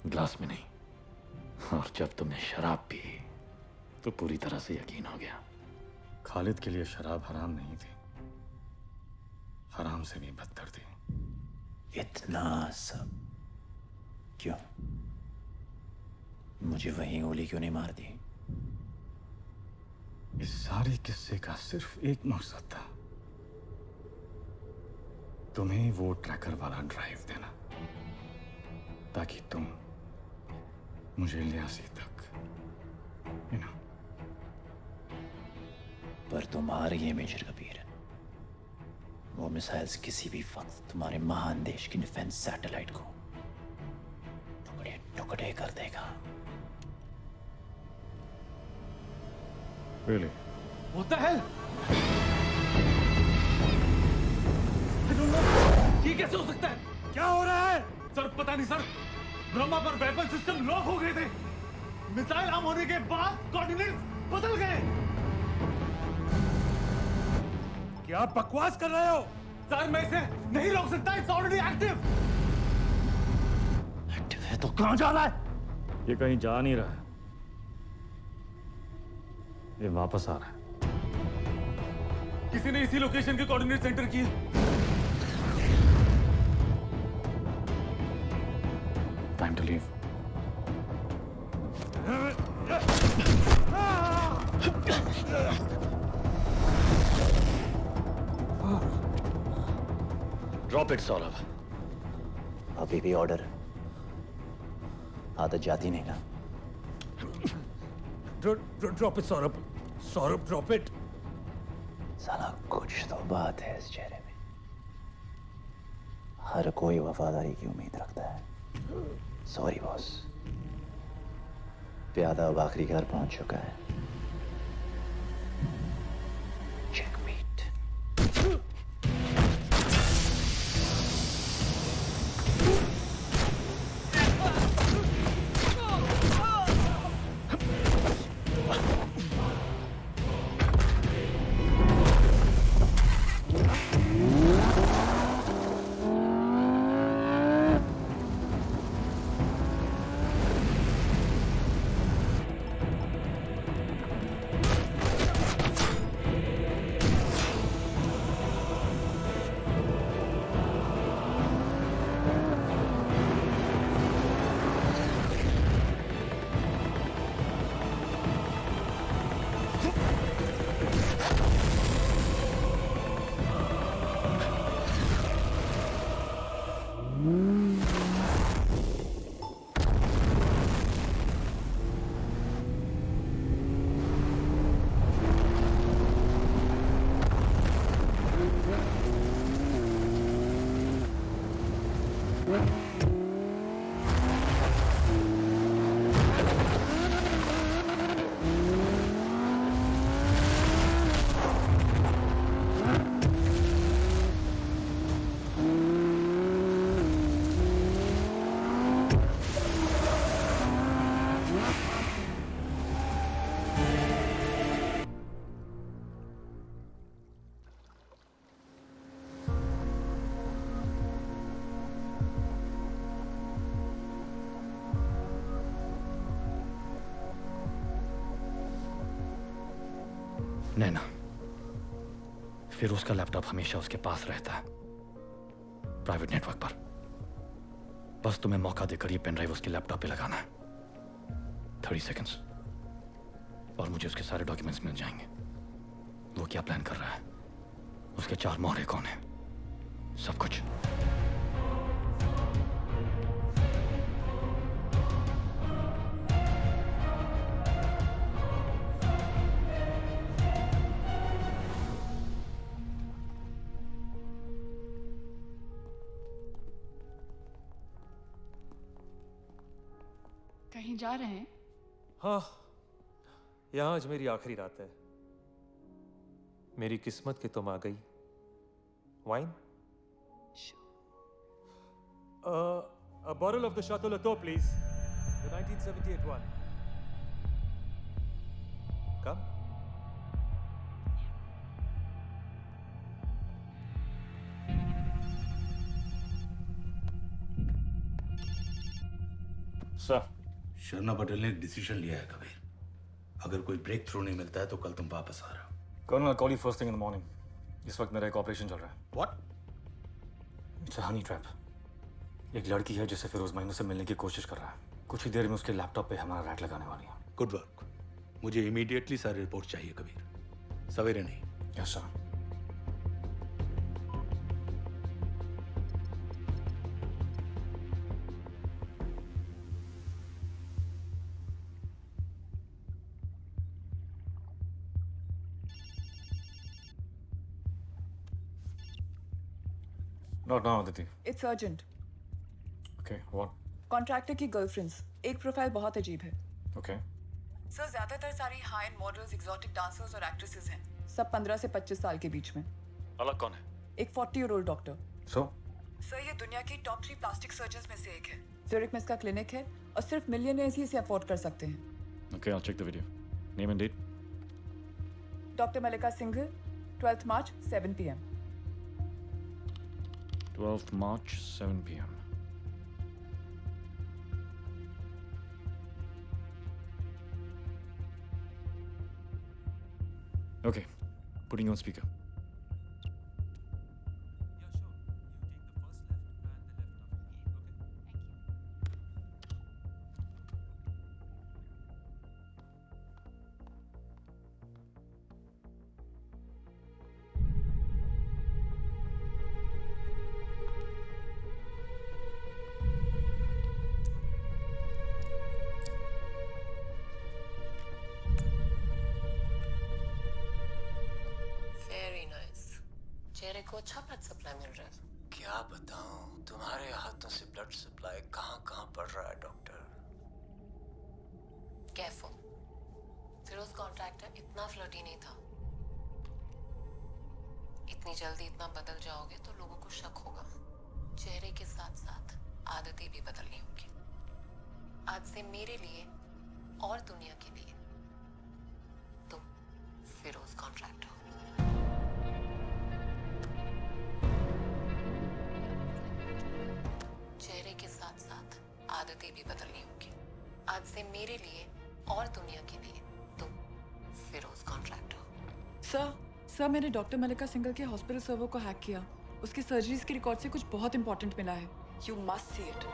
ग्लास में नहीं। और जब तुमने शराब पी तो पूरी तरह से यकीन हो गया। खालिद के लिए शराब हराम नहीं थी, हराम से भी बदतर थी। इतना सब क्यों? मुझे वहीं गोली क्यों नहीं मार दी? इस सारे किस्से का सिर्फ एक मकसद था, तुम्हें वो ट्रैकर वाला ड्राइव देना, ताकि तुम मुझे इलियासी तक पर तुम आ रही है मेजर कबीर। वो मिसाइल्स किसी भी वक्त तुम्हारे महान देश की डिफेंस सैटेलाइट को टुकड़े टुकड़े कर देगा। Really? What the hell? I don't know. ये कैसे हो सकता है? क्या हो रहा है? सर पता नहीं सर। ब्रह्मा पर वेपन सिस्टम लॉक हो गए थे। मिसाइल आर्म होने के बाद कोऑर्डिनेट बदल गए। क्या बकवास कर रहे हो? सर मैं इसे नहीं रोक सकता। It's already active. एक्टिव है तो कहां जा रहा है? ये कहीं जा नहीं रहा है। ये वापस आ रहा है। किसी ने इसी लोकेशन के कोऑर्डिनेट सेंटर किए। Time to leave. Drop it Saurabh. अभी भी ऑर्डर आदत जाती नहीं ना। Drop it Saurabh. Saurabh drop it. साला कुछ तो बात है इस चेहरे में। हर कोई वफादारी की उम्मीद रखता है। सॉरी बॉस, प्यादा अब आखिरी घर पहुंच चुका है। चेकमेट। नैना, फिर उसका लैपटॉप हमेशा उसके पास रहता है, प्राइवेट नेटवर्क पर। बस तुम्हें मौका देकर ये पेन ड्राइव उसके लैपटॉप पे लगाना है। 30 सेकंड्स और मुझे उसके सारे डॉक्यूमेंट्स मिल जाएंगे। वो क्या प्लान कर रहा है, उसके 4 मोहरे कौन है, सब कुछ। कहीं जा रहे हैं? हाँ, यहाँ आज मेरी आखिरी रात है। मेरी किस्मत की तुम आ गई। Wine? A bottle of the Chateau Latour, please. The 1978 one. Come. Sir, Sharma Patel ने एक डिसीजन लिया है कबीर। अगर कोई ब्रेक थ्रू नहीं मिलता है तो कल तुम वापस आ रहे हो। Colonel, call you first thing in the morning. इस वक्त मेरा एक ऑपरेशन चल रहा है। What? It's a honey trap. एक लड़की है जिसे फिरोज माइनू से मिलने की कोशिश कर रहा है। कुछ ही देर में उसके लैपटॉप पे हमारा रैट लगाने वाली है। Good work. मुझे इमीडिएटली सारी रिपोर्ट चाहिए कबीर, सवेरे नहीं। Yes sir. Not now, Aditi. It's urgent. Okay, what? Contractor की गर्लफ्रेंड्स, एक प्रोफाइल बहुत अजीब है। Okay. सर ज्यादातर सारी high and models, exotic dancers और एक्ट्रेसेस हैं, सब 15 से 25 साल के बीच में। अलग कौन है? एक 40-year-old डॉक्टर। So? सर ये दुनिया की टॉप 3 प्लास्टिक सर्जन्स में से एक है। ज़ुरिक में इसका क्लिनिक है और सिर्फ मिलियनेयर्स ही इसे अफोर्ड कर सकते हैं। Okay, I'll check the video. Name and date? Doctor Mallika Singhal, 12th March, 7 PM। 12th March, 7 PM. Okay, putting you on speaker. Very nice. चेहरे को अच्छा ब्लड सप्लाई मिल रहा है। क्या बताऊं, तुम्हारे हाथों से ब्लड सप्लाई कहाँ कहाँ पड़ रहा है डॉक्टर। Careful. फिरोज कॉन्ट्रैक्टर इतना फ्लर्टी नहीं था। इतनी जल्दी इतना बदल जाओगे तो लोगों को शक होगा। चेहरे के साथ साथ आदतें भी बदलनी होगी। आज से मेरे लिए और दुनिया के लिए तुम फिरोज कॉन्ट्रैक्टर हो। चेहरे के साथ साथ आदतें भी बदलनी होगी। आज से मेरे लिए और दुनिया के लिए तुम फिरोज कॉन्ट्रैक्टर हो। सर मैंने डॉक्टर मल्लिका सिंघल के हॉस्पिटल सर्वर को हैक किया। उसकी सर्जरीज के रिकॉर्ड से कुछ बहुत इंपॉर्टेंट मिला है। You must see it.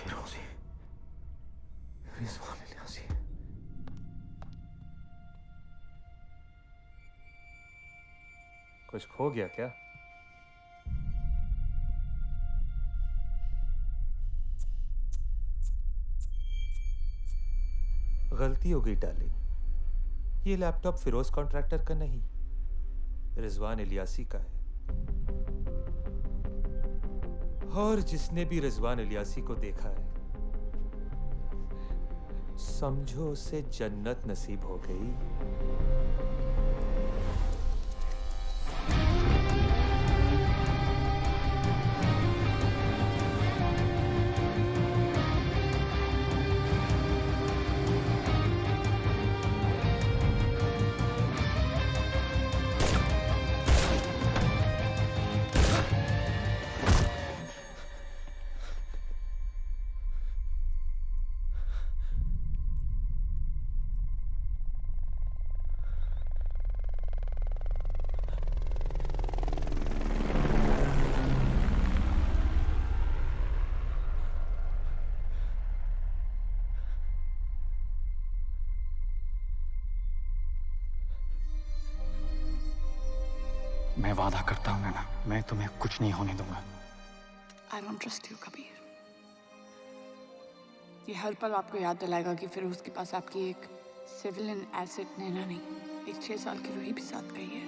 फिरोजी, रिजवान इलियासी। कुछ खो गया क्या? गलती हो गई डार्लिंग। ये लैपटॉप फिरोज कॉन्ट्रैक्टर का नहीं, रिजवान इलियासी का है। और जिसने भी रिजवान इलियासी को देखा है, समझो उसे जन्नत नसीब हो गई। मैं वादा करता हूं नैना, मैं तुम्हें कुछ नहीं होने दूंगा। I don't trust you, Kabir. ये हर पल आपको याद दिलाएगा कि फिरोज के पास आपकी एक सिविलियन एसेट नैना नहीं, एक 6 साल की रूही भी साथ गई है।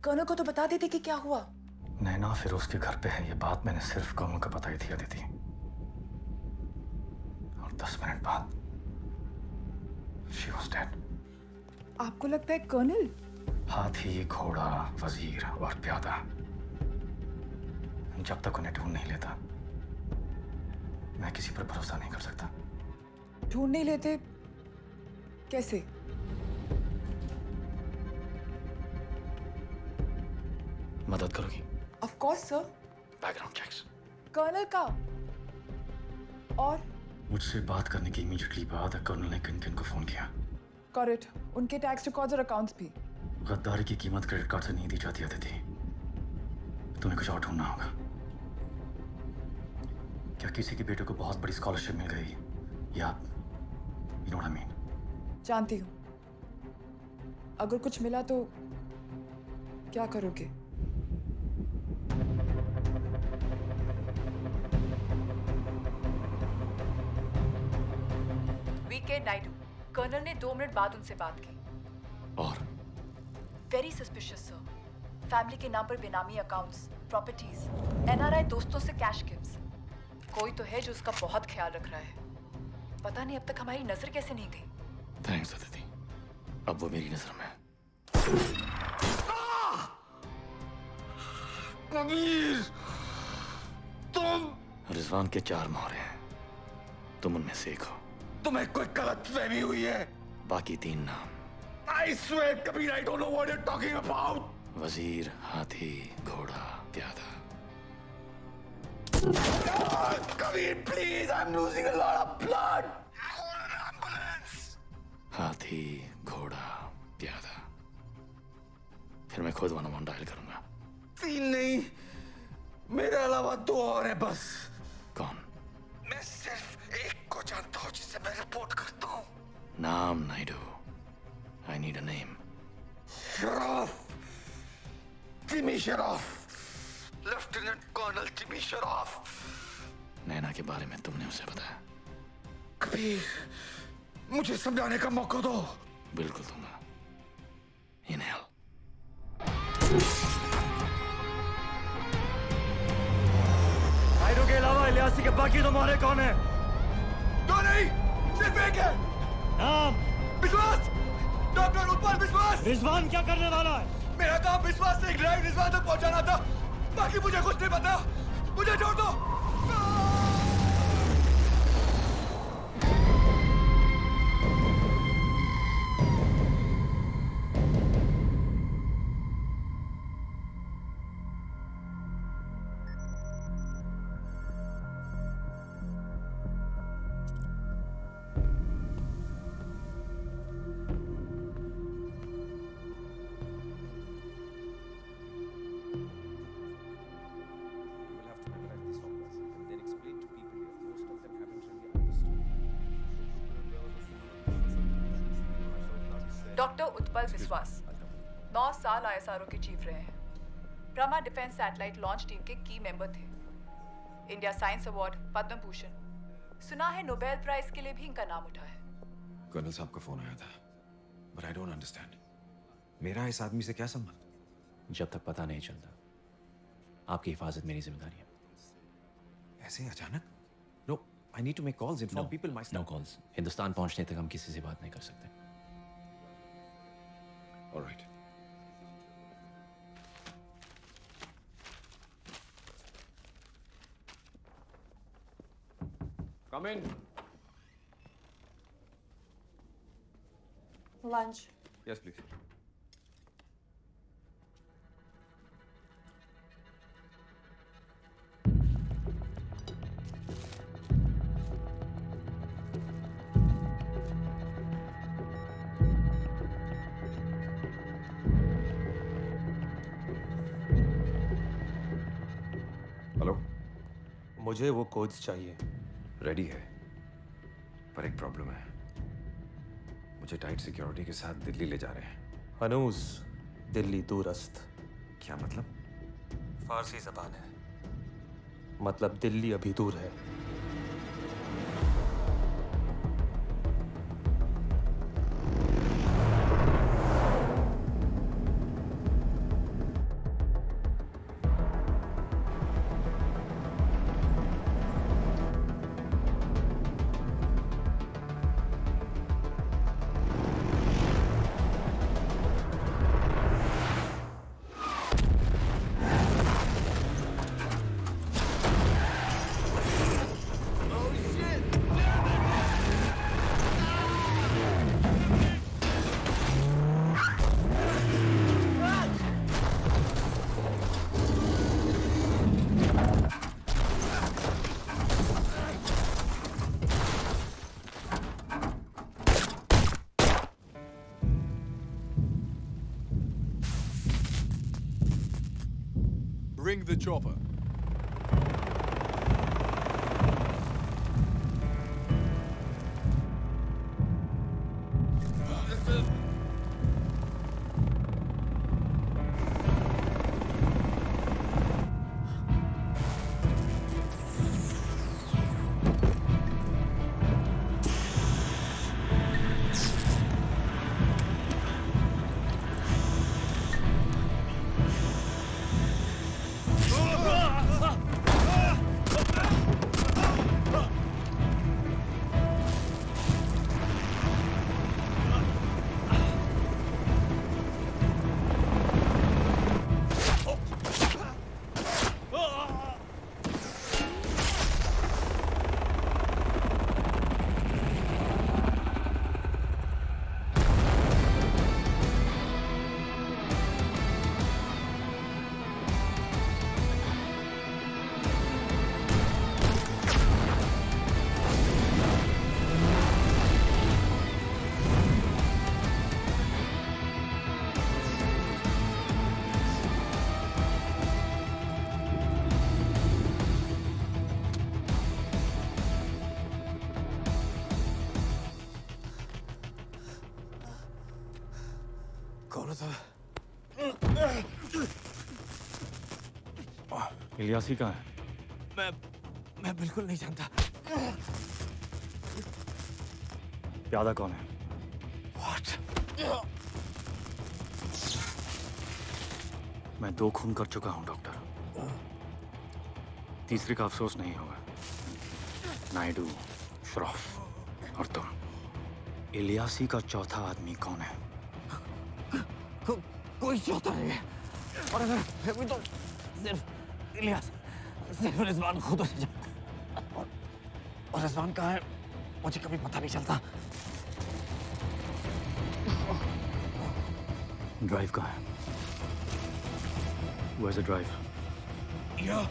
कर्नल को तो बता देते कि क्या हुआ। नैना फिरोज के घर पे है, ये बात मैंने सिर्फ कर्नल को बताई थी अदिति। और 10 मिनट बाद she was dead। आपको लगता है कर्नल? हाथी, घोड़ा, वजीर और प्यादा, जब तक उन्हें ढूंढ नहीं लेता मैं किसी पर भरोसा नहीं कर सकता। ढूंढ नहीं लेते कैसे? मदद करोगी? Of course, sir। Background checks. Colonel का और मुझसे बात करने के इमीडिएटली बाद कर्नल ने किन किन को फोन किया? Got it. उनके टैक्स रिकॉर्ड्स और अकाउंट्स भी। गद्दारी की कीमत क्रेडिट कार्ड से नहीं दी जाती अदिति। तुम्हें कुछ और ढूंढना होगा। क्या किसी के बेटे को बहुत बड़ी स्कॉलरशिप मिल गई या you know what I mean? जानती हूँ। अगर कुछ मिला तो क्या करोगे? वीके नायडू, कर्नल ने 2 मिनट बाद उनसे बात की। और? Very suspicious sir. फैमिली के नाम पर बेनामी अकाउंट्स, प्रॉपर्टीज, एनआरआई दोस्तों से कैश गिफ्ट्स। कोई तो है जो उसका बहुत ख्याल रख रहा है। पता नहीं अब तक हमारी नजर कैसे नहीं गई। थैंक्स अदिति। अब वो मेरी नजर में है। कबीर, तुम रिजवान के 4 मोहरे हैं। तुम उनमें से एक हो। तुम्हें कोई गलतफहमी हुई है। बाकी 3 नाम। I swear, Kabir, I don't know what you're talking about. वजीर, हाथी, घोड़ा, प्यादा। Kabir, please, I'm losing a lot of blood. हाथी, घोड़ा, प्यादा। फिर मैं खुद 101 डायल करूंगा। 3 नहीं, मेरे अलावा 2 और है बस। कौन? मैं सिर्फ एक को जानता हूँ जिसे मैं रिपोर्ट करता हूँ। नाम Naidu. I need a name. Sharaf, Jimmy Sharaf, lieutenant colonel Jimmy Sharaf. Naina के बारे में तुमने उसे बताया? कबीर, मुझे समझाने का मौका दो। बिल्कुल दूंगा। इनहेल। नायडू के अलावा इलियासी के बाकी 2 मोहरे कौन है? 2 नहीं, सिर्फ एक है। नाम? विश्वास, डॉक्टर उत्पल विश्वास। रिजवान क्या करने वाला है? मेरा काम विश्वास से एक ड्राइव रिजवान तक पहुंचाना था। बाकी मुझे कुछ नहीं पता। मुझे छोड़ दो। डॉक्टर उत्पल विश्वास 9 साल आईएसआरओ के चीफ रहे हैं। Brahma defence satellite launch team के की मेंबर थे। India science award, Padma Bhushan, सुना है नोबेल प्राइज के लिए भी इनका नाम उठा है। कर्नल साहब का फोन आया था, but I don't understand. मेरा इस आदमी से क्या संबंध? जब तक पता नहीं चलता, आपकी हिफाजत मेरी जिम्मेदारी है। ऐसे अचानक? No, I need to make calls, inform people myself. No calls. Hindustan पहुंचने तक हम किसी से बात नहीं कर सकते। All right. Come in. Lunch. Yes, please. मुझे वो कोड्स चाहिए। रेडी है, पर एक प्रॉब्लम है। मुझे टाइट सिक्योरिटी के साथ दिल्ली ले जा रहे हैं। हनूज, दिल्ली दूरस्थ। क्या मतलब? फारसी जबान है, मतलब दिल्ली अभी दूर है। chopper. कौन था? इलियासी कहाँ है? मैं बिल्कुल नहीं जानता। प्यादा कौन है? What? मैं 2 खून कर चुका हूं डॉक्टर। तीसरे का अफसोस नहीं होगा। नायडू, श्रॉफ और तुम। इलियासी का चौथा आदमी कौन है? कोई चौथा नहीं है। और अगर है भी तो सिर्फ इलियास, सिर्फ रिजवान खुद उसे जानता है। और रिजवान कहाँ है मुझे कभी पता नहीं चलता। ड्राइव कहाँ है? Where's the drive? Yeah.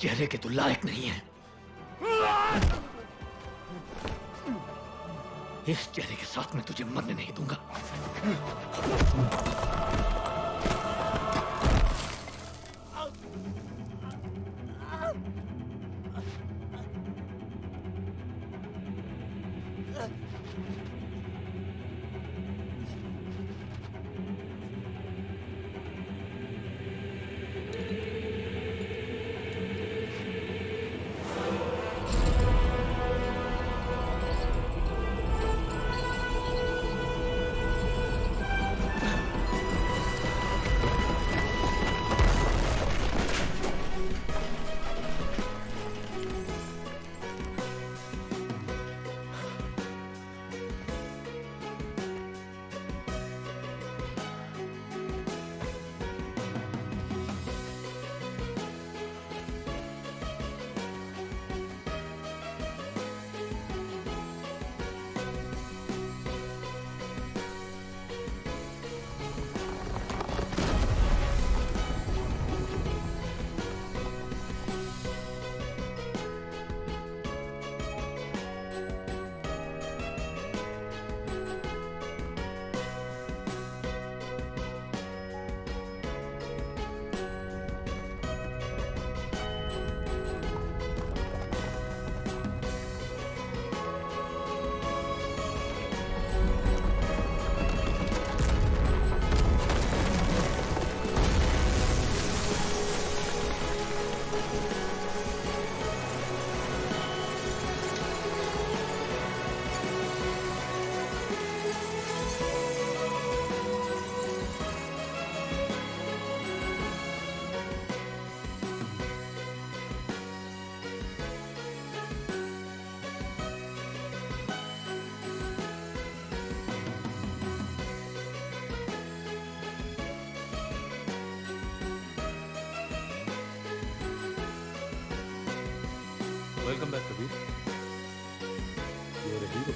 चेहरे के तू लायक नहीं है। इस चेहरे के साथ मैं तुझे मरने नहीं दूंगा। Welcome back Kabir. You're a hero.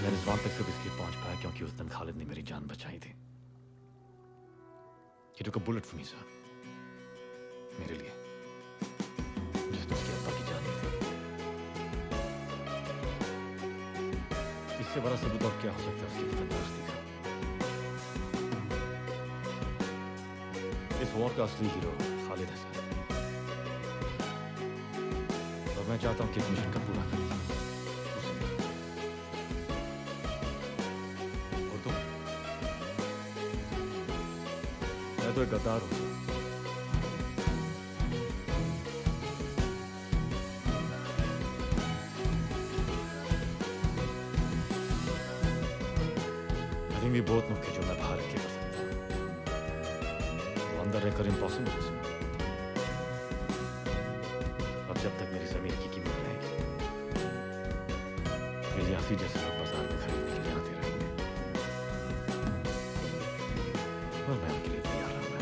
मैं रिजवान तक सिर्फ इसलिए पहुंच पाया क्योंकि उस दिन खालिद ने मेरी जान बचाई थी। He took a bullet for me, sir. मेरे लिए, जिसने उसके अब्बा की जान ली थी। इससे बड़ा सबूत और क्या हो सकता है उसकी वफादारी का? इस वॉर का असली हीरो खालिद है, सर। और मैं चाहता हूं कि इस मिशन का पूरा करें। और तुम? मैं तो एक गद्दार हूं। भी बहुत मुख्य जो मैं बाहर के कर सकता हूं, वो अंदर रहकर इम्पॉसिबल है। अब जब तक मेरी जमीन की कीमत रहेगी, इलियासी जैसे लोग बाजार में खरीदने के लिए आते रहेंगे और मैं उनके लिए तैयार रहूंगा।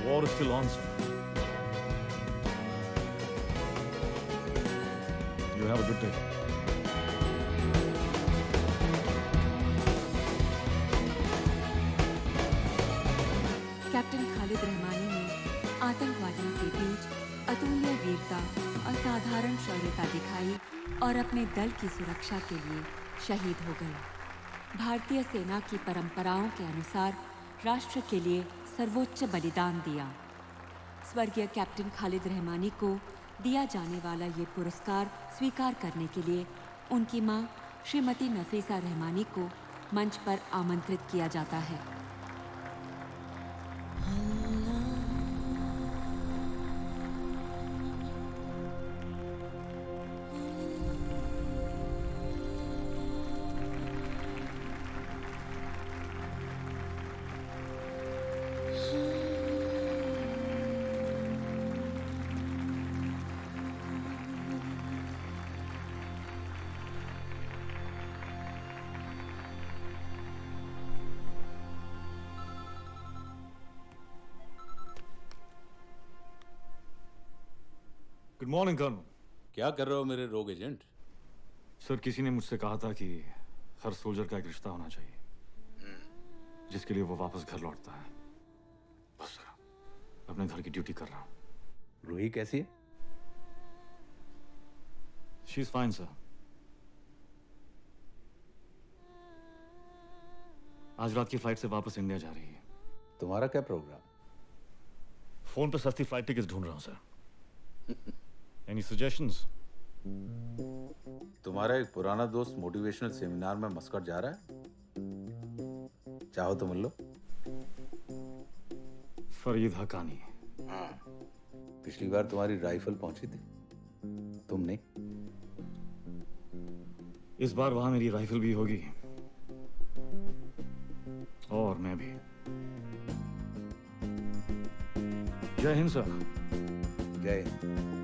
War is still on, sir. You have a good day. Captain Khalid Rahmani ने आतंकवादियों के बीच अतुल्य वीरता, असाधारण शौर्यता दिखाई और अपने दल की सुरक्षा के लिए शहीद हो गए। भारतीय सेना की परंपराओं के अनुसार राष्ट्र के लिए सर्वोच्च बलिदान दिया। स्वर्गीय कैप्टन खालिद रहमानी को दिया जाने वाला ये पुरस्कार स्वीकार करने के लिए उनकी मां श्रीमती नफीसा रहमानी को मंच पर आमंत्रित किया जाता है। Good morning colonel. क्या कर रहे हो मेरे रोग एजेंट? सर, किसी ने मुझसे कहा था कि हर सोल्जर का एक रिश्ता होना चाहिए जिसके लिए वो वापस घर लौटता है। बस सर, अपने घर की ड्यूटी कर रहा हूँ। रूही कैसी है? She is fine sir. आज रात की फ्लाइट से वापस इंडिया जा रही है। तुम्हारा क्या प्रोग्राम? फोन पर सस्ती फ्लाइट टिकट्स ढूंढ रहा हूँ सर। Any suggestions? तुम्हारा एक पुराना दोस्त मोटिवेशनल सेमिनार में मस्कट जा रहा है, चाहो तो मिल लो। फरीद हकानी। हाँ, पिछली बार तुम्हारी राइफल पहुंची थी, तुम नहीं। इस बार वहां मेरी राइफल भी होगी और मैं भी। जय हिंद सर। जय हिंद।